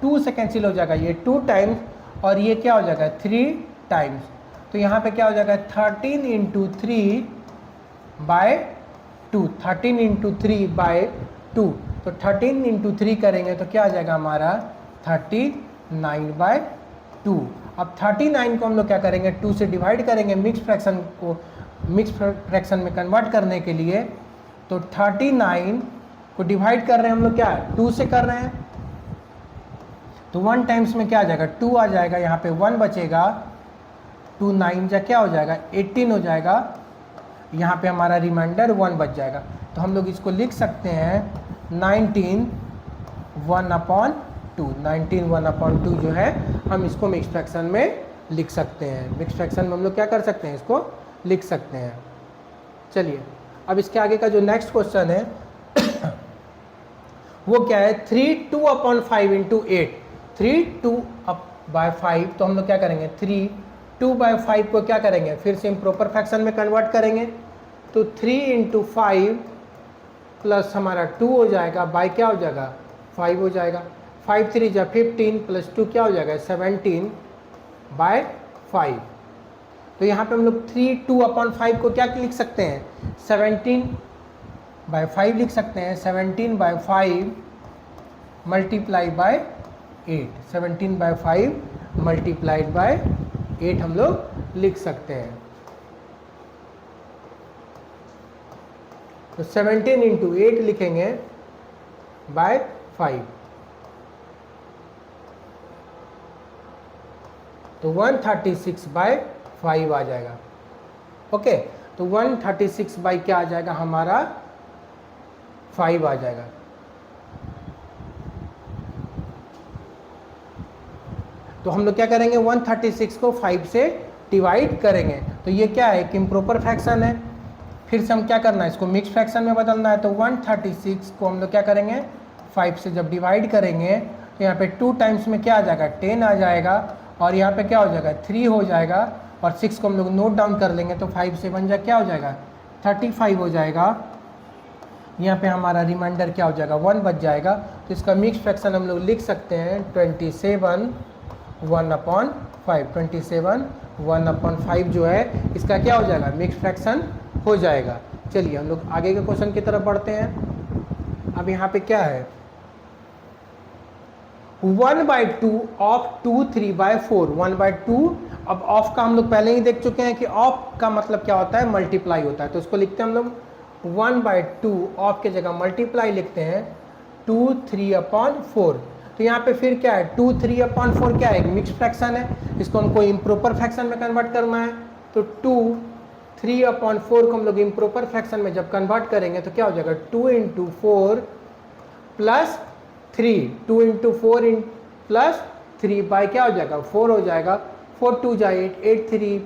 2 से कैंसिल हो जाएगा, ये 2 टाइम्स, और ये क्या हो जाएगा 3 टाइम्स। तो यहाँ पे क्या हो जाएगा 13 × 3/2, 13 × 3/2। तो 13 × 3 करेंगे तो क्या आ जाएगा हमारा 39/2। अब 39 को हम लोग क्या करेंगे 2 से डिवाइड करेंगे मिक्स फ्रैक्शन को मिक्स फ्रैक्शन में कन्वर्ट करने के लिए। तो 39 को डिवाइड कर रहे हैं हम लोग क्या 2 से कर रहे हैं, तो 1 टाइम्स में क्या आ जाएगा 2 आ जाएगा, यहाँ पे 1 बचेगा, 2 9 जा क्या हो जाएगा 18 हो जाएगा, यहाँ पे हमारा रिमाइंडर 1 बच जाएगा। तो हम लोग इसको लिख सकते हैं 19 1/2, 19 1/2 जो है हम इसको मिक्स फ्रैक्शन में लिख सकते हैं। मिक्स फ्रैक्शन में हम लोग क्या कर सकते हैं, इसको लिख सकते हैं। चलिए अब इसके आगे का जो नेक्स्ट क्वेश्चन है वो क्या है 3 2/5 × 8, 3 2/5, तो हम लोग क्या करेंगे 3 2/5 को क्या करेंगे फिर से इम्प्रॉपर फ्रैक्शन में कन्वर्ट करेंगे। तो 3 × 5 प्लस हमारा 2 हो जाएगा बाय क्या हो जाएगा 5 हो जाएगा, 5 3 जा 15 प्लस 2 क्या हो जाएगा 17/5। तो यहाँ पे हम लोग 3 2/5 को क्या लिख सकते हैं 17/5 लिख सकते हैं, 17/5 मल्टीप्लाई बाय 8, 17/5 मल्टीप्लाइड बाय 8 हम लोग लिख सकते हैं। तो 17 × 8 लिखेंगे बाय 5, तो 136/5 आ जाएगा। ओके, तो 136 बाई क्या आ जाएगा हमारा 5 आ जाएगा। तो हम लोग क्या करेंगे 136 को 5 से डिवाइड करेंगे। तो ये क्या है कि इम्प्रॉपर फ्रैक्शन है, फिर से हम क्या करना है इसको मिक्स फ्रैक्शन में बदलना है। तो 136 को हम लोग क्या करेंगे 5 से जब डिवाइड करेंगे तो यहाँ पे 2 टाइम्स में क्या आ जाएगा 10 आ जाएगा, और यहाँ पे क्या हो जाएगा 3 हो जाएगा, और 6 को हम लोग नोट डाउन कर लेंगे। तो 5 से 1 जा क्या हो जाएगा 35 हो जाएगा, यहाँ पे हमारा रिमाइंडर क्या हो जाएगा 1 बच जाएगा। तो इसका मिक्स फ्रैक्शन हम लोग लिख सकते हैं 27 1/5, 27 1/5 जो है इसका क्या हो जाएगा मिक्स फ्रैक्शन हो जाएगा। चलिए हम लोग आगे के क्वेश्चन की तरफ बढ़ते हैं। अब यहाँ पे क्या है 1/2 ऑफ 2 3/4, 1/2। अब ऑफ का हम लोग पहले ही देख चुके हैं कि ऑफ का मतलब क्या होता है मल्टीप्लाई होता है। तो इसको लिखते हैं हम लोग 1/2 ऑफ के जगह मल्टीप्लाई लिखते हैं 2 3/4। तो यहाँ पे फिर क्या है 2 3/4 क्या है एक मिक्स फ्रैक्शन है, इसको हमको इम्प्रॉपर फ्रैक्शन में कन्वर्ट करना है। तो 2 3/4 को हम लोग इम्प्रॉपर फ्रैक्शन में जब कन्वर्ट करेंगे तो क्या हो जाएगा 2 × 4 प्लस 3, 2 × 4 प्लस 3 बाय क्या हो जाएगा 4 हो जाएगा, 4 2 जा 8, 8 3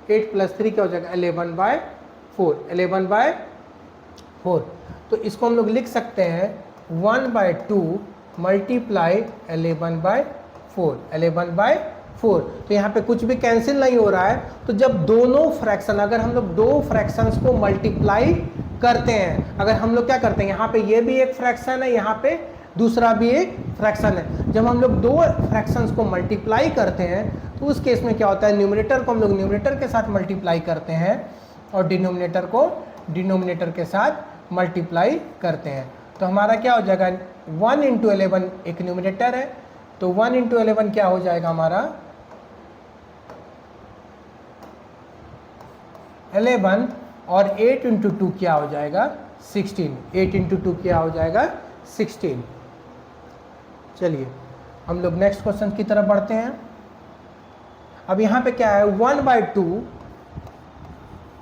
8 प्लस 3 क्या हो जाएगा 11/4, 11/4। तो इसको हम लोग लिख सकते हैं 1/2 मल्टीप्लाई 11/4, 11/4। तो यहाँ पे कुछ भी कैंसिल नहीं हो रहा है। तो जब दोनों फ्रैक्शन, अगर हम लोग दो फ्रैक्शंस को मल्टीप्लाई करते हैं, अगर हम लोग क्या करते हैं यहाँ पे ये भी एक फ्रैक्शन है, यहाँ पे दूसरा भी एक फ्रैक्शन है, जब हम लोग दो फ्रैक्शंस को मल्टीप्लाई करते हैं तो उस केस में क्या होता है न्यूमरेटर को हम लोग न्यूमरेटर के साथ मल्टीप्लाई करते हैं और डिनोमिनेटर को डिनोमिनेटर के साथ मल्टीप्लाई करते हैं। तो हमारा क्या हो जाएगा 1 × 11 एक न्यूमरेटर है, तो 1 × 11 क्या हो जाएगा हमारा 11, और 8 × 2 क्या हो जाएगा 16, 8 × 2 क्या हो जाएगा 16। चलिए हम लोग नेक्स्ट क्वेश्चन की तरफ बढ़ते हैं। अब यहाँ पे क्या है 1/2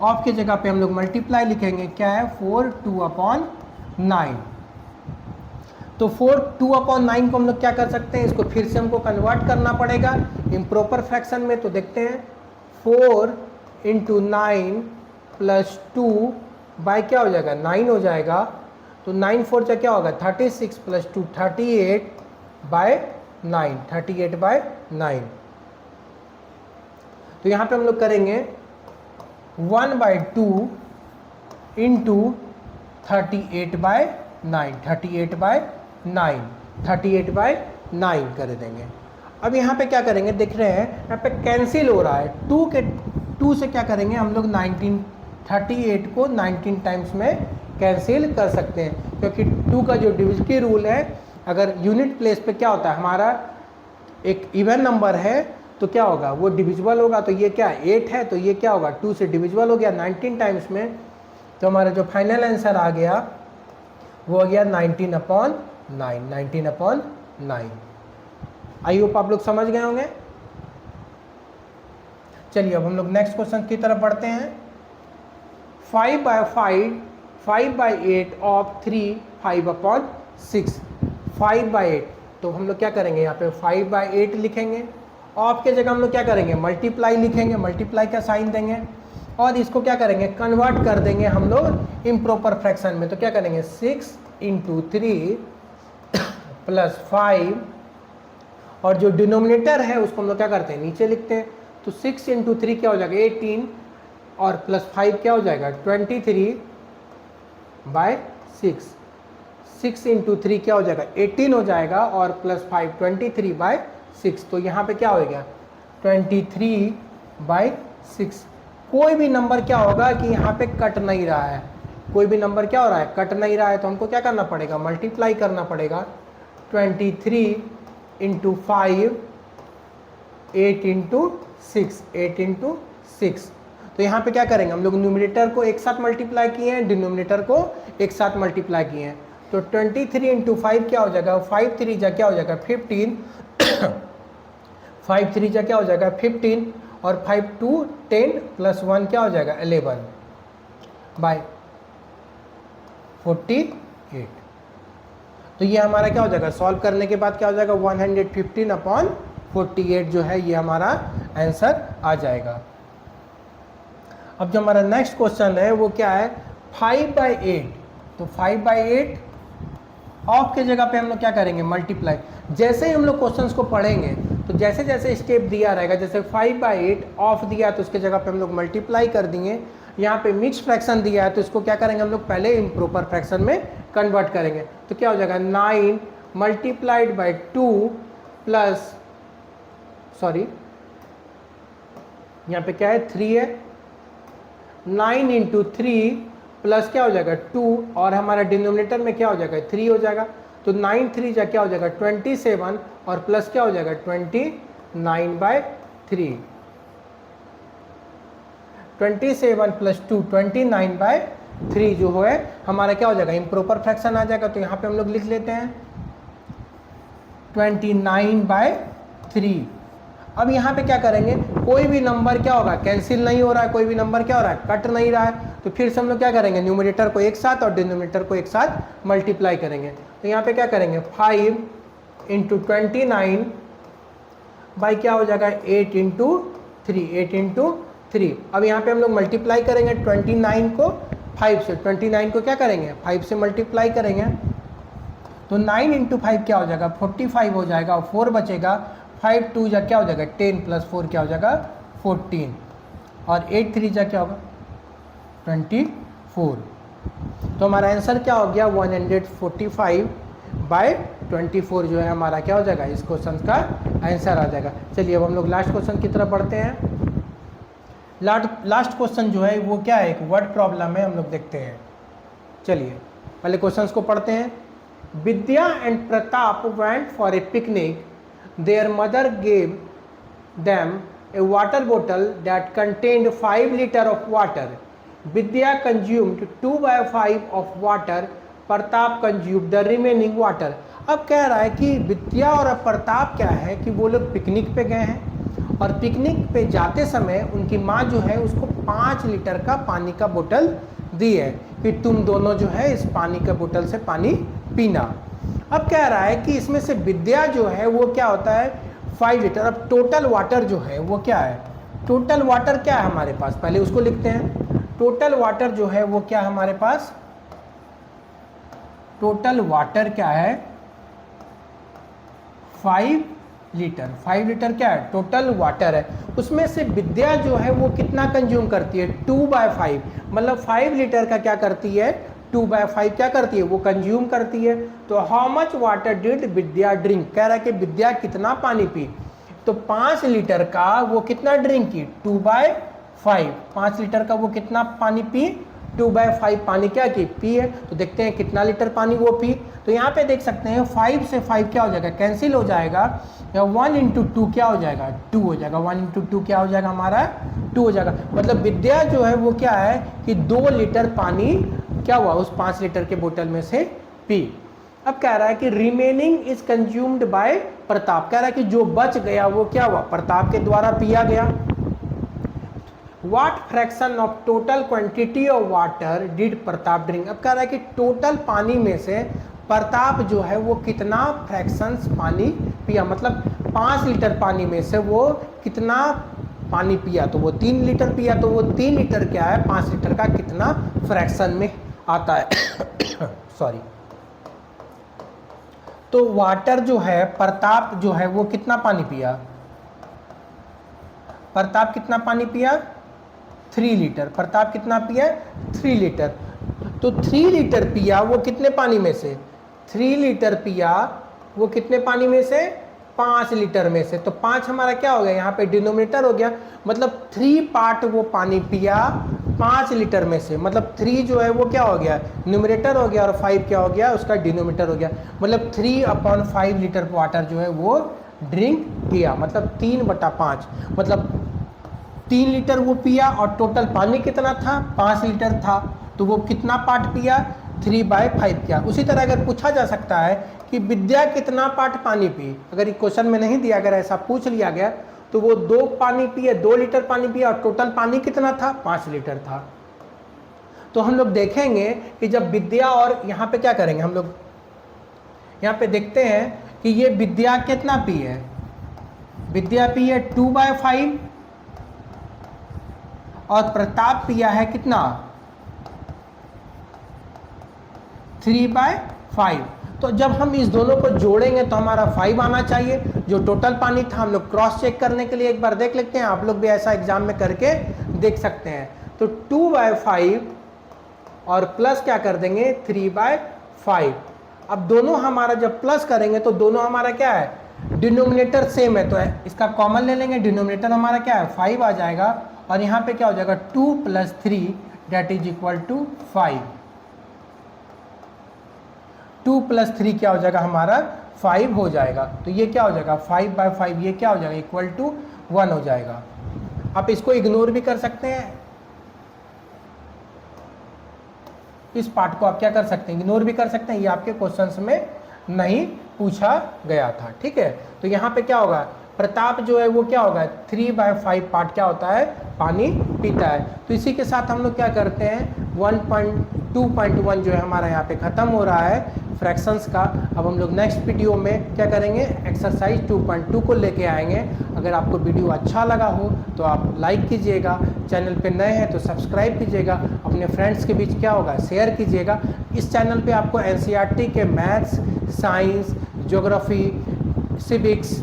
ऑफ की जगह पे हम लोग मल्टीप्लाई लिखेंगे, क्या है 4 2/9। तो 4 2/9 को हम लोग क्या कर सकते हैं, इसको फिर से हमको कन्वर्ट करना पड़ेगा इम्प्रॉपर फ्रैक्शन में। तो देखते हैं 4 × 9 प्लस 2 बाय क्या हो जाएगा 9 हो जाएगा। तो 9 4 जा क्या होगा 36 प्लस 2 38/9, 38/9। तो यहाँ पे हम लोग करेंगे 1/2 × 38/9, 38/9, 38/9 कर देंगे। अब यहाँ पे क्या करेंगे देख रहे हैं यहाँ पे कैंसिल हो रहा है 2 से क्या करेंगे हम लोग 38 को 19 टाइम्स में कैंसिल कर सकते हैं, क्योंकि 2 का जो डिविजिबिलिटी रूल है, अगर यूनिट प्लेस पे क्या होता है हमारा एक इवन नंबर है तो क्या होगा वो डिविजिबल होगा। तो ये क्या 8 है, तो ये क्या होगा 2 से डिविजिबल हो गया 19 टाइम्स में। तो हमारा जो फाइनल आंसर आ गया वो हो गया 19/9, 19/9। आई होप आप लोग समझ गए होंगे। चलिए अब हम लोग नेक्स्ट क्वेश्चन की तरफ बढ़ते हैं। 5/8 ऑफ 3 5/6, 5/8, तो हम लोग क्या करेंगे यहाँ पे 5/8 लिखेंगे, ऑफ के जगह हम लोग क्या करेंगे मल्टीप्लाई लिखेंगे, मल्टीप्लाई का साइन देंगे और इसको क्या करेंगे कन्वर्ट कर देंगे हम लोग इम्प्रॉपर फ्रैक्शन में। तो क्या करेंगे 6 × 3 + 5 और जो डिनोमिनेटर है उसको हम लोग क्या करते हैं नीचे लिखते हैं। तो 6 × 3 क्या हो जाएगा 18 और +5 क्या हो जाएगा 23/6, 6 × 3 क्या हो जाएगा 18 हो जाएगा और +5 23/6। तो यहाँ पे क्या हो गया 23/6। कोई भी नंबर क्या होगा कि यहाँ पे कट नहीं रहा है, कोई भी नंबर क्या हो रहा है कट नहीं रहा है, तो हमको क्या करना पड़ेगा मल्टीप्लाई करना पड़ेगा। 23 × 5 8 × 6, 8 × 6। तो यहाँ पे क्या करेंगे हम लोग न्यूमरेटर को एक साथ मल्टीप्लाई किए हैं, डिनोमिनेटर को एक साथ मल्टीप्लाई किए हैं। तो 23 × 5 क्या हो जाएगा 5 3 जा क्या हो जाएगा 15 5 3 जा क्या हो जाएगा 15 और 5 2 10 + 1 क्या हो जाएगा 11/48। तो ये हमारा क्या हो जाएगा सॉल्व करने के बाद क्या हो जाएगा 115/48 जो है ये हमारा आंसर आ जाएगा। अब जो हमारा नेक्स्ट क्वेश्चन है वो क्या है 5/8। तो 5/8 ऑफ के जगह पे हम लोग क्या करेंगे मल्टीप्लाई। जैसे ही हम लोग क्वेश्चंस को पढ़ेंगे तो जैसे जैसे स्टेप दिया रहेगा, जैसे 5/8 ऑफ दिया तो उसके जगह पे हम लोग मल्टीप्लाई कर देंगे। यहाँ पे मिक्स फ्रैक्शन दिया है तो इसको क्या करेंगे हम लोग पहले इम्प्रॉपर फ्रैक्शन में कन्वर्ट करेंगे। तो क्या हो जाएगा 9 × 2 प्लस यहाँ पे क्या है 3 है, 9 × 3 प्लस क्या हो जाएगा 2 और हमारा डिनोमिनेटर में क्या हो जाएगा 3 हो जाएगा। तो 9 3 जा क्या हो जाएगा 27 और प्लस क्या हो जाएगा 29/3, 27 + 2 29/3 जो है हमारा क्या हो जाएगा इम्प्रॉपर फ्रैक्शन आ जाएगा। तो यहाँ पे हम लोग लिख लेते हैं 29/3। अब यहाँ पे क्या करेंगे कोई भी नंबर क्या होगा कैंसिल नहीं हो रहा है, कोई भी नंबर क्या हो रहा है कट नहीं रहा है, तो फिर से हम लोग क्या करेंगे न्यूमरेटर को एक साथ और डिनोमिनेटर को एक साथ मल्टीप्लाई करेंगे। तो यहाँ पे क्या करेंगे 5 × 29 बाई क्या हो जाएगा 8 × 3, 8 × 3। अब यहाँ पे हम लोग मल्टीप्लाई करेंगे 29 को 5 से, 29 को क्या करेंगे 5 से मल्टीप्लाई करेंगे। तो 9 × 5 क्या हो जाएगा 45 हो जाएगा और 4 बचेगा, 5 2 जा क्या हो जाएगा 10 + 4 क्या हो जाएगा 14 और 8 3 जा क्या होगा 24। तो हमारा आंसर क्या हो गया 145/24 जो है हमारा क्या हो जाएगा इस क्वेश्चन का आंसर आ जाएगा। चलिए अब हम लोग लास्ट क्वेश्चन की तरफ बढ़ते हैं। लास्ट क्वेश्चन जो है वो क्या है एक वर्ड प्रॉब्लम है, हम लोग देखते हैं। चलिए पहले क्वेश्चंस को पढ़ते हैं। Vidya and Pratap went for a picnic, their mother gave them a water bottle that contained 5 liters of water. Vidya consumed 2/5 of water. Pratap consumed the remaining water. अब कह रहा है कि विद्या और प्रताप क्या है कि वो लोग पिकनिक पे गए हैं और पिकनिक पे जाते समय उनकी माँ जो है उसको 5 लीटर का पानी का बोतल दी है कि तुम दोनों जो है इस पानी का बोतल से पानी पीना। अब कह रहा है कि इसमें से विद्या जो है वो क्या होता है 5 लीटर। अब टोटल वाटर जो है वो क्या है, टोटल वाटर क्या है हमारे पास, पहले उसको लिखते हैं। टोटल वाटर जो है वो क्या हमारे पास, टोटल वाटर क्या है 5 लीटर। 5 लीटर क्या है टोटल वाटर है। उसमें से विद्या जो है वो कितना कंज्यूम करती है 2/5, मतलब 5 लीटर का क्या करती है 2/5 क्या करती है वो कंज्यूम करती है। तो how much water did Vidya drink, कह रहा है कि विद्या कितना पानी पी। तो 5 लीटर का वो कितना ड्रिंक की 2/5, 5 लीटर का वो कितना पानी पी 2/5 पानी क्या की पी है। तो देखते हैं कितना लीटर पानी वो पी। तो यहाँ पे देख सकते हैं 5 से 5 क्या हो जाएगा कैंसिल हो जाएगा, या 1 × 2 क्या हो जाएगा 2 हो जाएगा, 1 × 2 क्या हो जाएगा हमारा 2 हो जाएगा। मतलब विद्या जो है वो क्या है कि 2 लीटर पानी क्या हुआ उस 5 लीटर के बोतल में से पी। अब कह रहा है कि remaining is consumed by Pratap कह रहा है कि जो बच गया वो क्या हुआ, प्रताप के द्वारा पिया गया। What fraction of total quantity of water did Pratap drink. अब कह रहा है कि टोटल पानी में से प्रताप जो है वो कितना फ्रैक्शंस पानी पिया, मतलब 5 लीटर पानी में से वो कितना पानी पिया, तो वो 3 लीटर पिया, तो वो 3 लीटर क्या है 5 लीटर का कितना फ्रैक्शन में आता है सॉरी। तो वाटर जो है प्रताप जो है वो कितना पानी पिया, प्रताप कितना पानी पिया 3 लीटर, प्रताप कितना पिया 3 लीटर। तो 3 लीटर पिया वो कितने पानी में से, 3 लीटर पिया वो कितने पानी में से 5 लीटर में से। तो 5 हमारा क्या हो गया यहाँ पे डिनोमिनेटर हो गया, मतलब 3 पार्ट वो पानी पिया 5 लीटर में से, मतलब 3 जो है वो क्या हो गया न्यूमरेटर हो गया और 5 क्या हो गया उसका डिनोमिनेटर हो गया, मतलब 3/5 लीटर वाटर जो है वो ड्रिंक किया, मतलब 3/5, मतलब 3 लीटर वो पिया और टोटल पानी कितना था 5 लीटर था, तो वो कितना पार्ट पिया 3/5 किया। उसी तरह अगर पूछा जा सकता है कि विद्या कितना पार्ट पानी पी, अगर क्वेश्चन में नहीं दिया, अगर ऐसा पूछ लिया गया तो वो 2 पानी पिए 2 लीटर पानी पिया और टोटल पानी कितना था 5 लीटर था। तो हम लोग देखेंगे कि जब विद्या, और यहाँ पे क्या करेंगे हम लोग, यहाँ पे देखते हैं कि ये विद्या कितना पी है, विद्या पी है 2/5 और प्रताप पिया है कितना 3/5। तो जब हम इस दोनों को जोड़ेंगे तो हमारा 5 आना चाहिए, जो टोटल पानी था। हम लोग क्रॉस चेक करने के लिए एक बार देख लेते हैं, आप लोग भी ऐसा एग्जाम में करके देख सकते हैं। तो 2/5 और प्लस क्या कर देंगे 3/5। अब दोनों हमारा जब प्लस करेंगे तो दोनों हमारा क्या है डिनोमिनेटर सेम है, तो इसका कॉमन ले लेंगे, डिनोमिनेटर हमारा क्या है 5 आ जाएगा और यहाँ पे क्या हो जाएगा 2 + 3 दैट इज इक्वल टू 5। 2 + 3 क्या हो जाएगा हमारा 5 हो जाएगा, तो ये क्या हो जाएगा 5/5, ये क्या हो जाएगा इक्वल टू 1 हो जाएगा। आप इसको इग्नोर भी कर सकते हैं, इस पार्ट को आप क्या कर सकते हैं इग्नोर भी कर सकते हैं, ये आपके क्वेश्चंस में नहीं पूछा गया था, ठीक है। तो यहाँ पे क्या होगा प्रताप जो है वो क्या होगा 3/5 पार्ट क्या होता है पानी पीता है। तो इसी के साथ हम लोग क्या करते हैं 1.2.1 जो है हमारा यहाँ पे ख़त्म हो रहा है फ्रैक्शंस का। अब हम लोग नेक्स्ट वीडियो में क्या करेंगे एक्सरसाइज 2.2 को लेके आएंगे। अगर आपको वीडियो अच्छा लगा हो तो आप लाइक कीजिएगा, चैनल पे नए हैं तो सब्सक्राइब कीजिएगा, अपने फ्रेंड्स के बीच क्या होगा शेयर कीजिएगा। इस चैनल पे आपको NCERT के मैथ्स, साइंस, ज्योग्राफी, सिविक्स,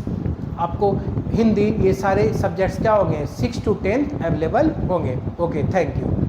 आपको हिंदी, ये सारे सब्जेक्ट्स क्या होंगे 6 to 10 अवेलेबल होंगे। Okay, thank you.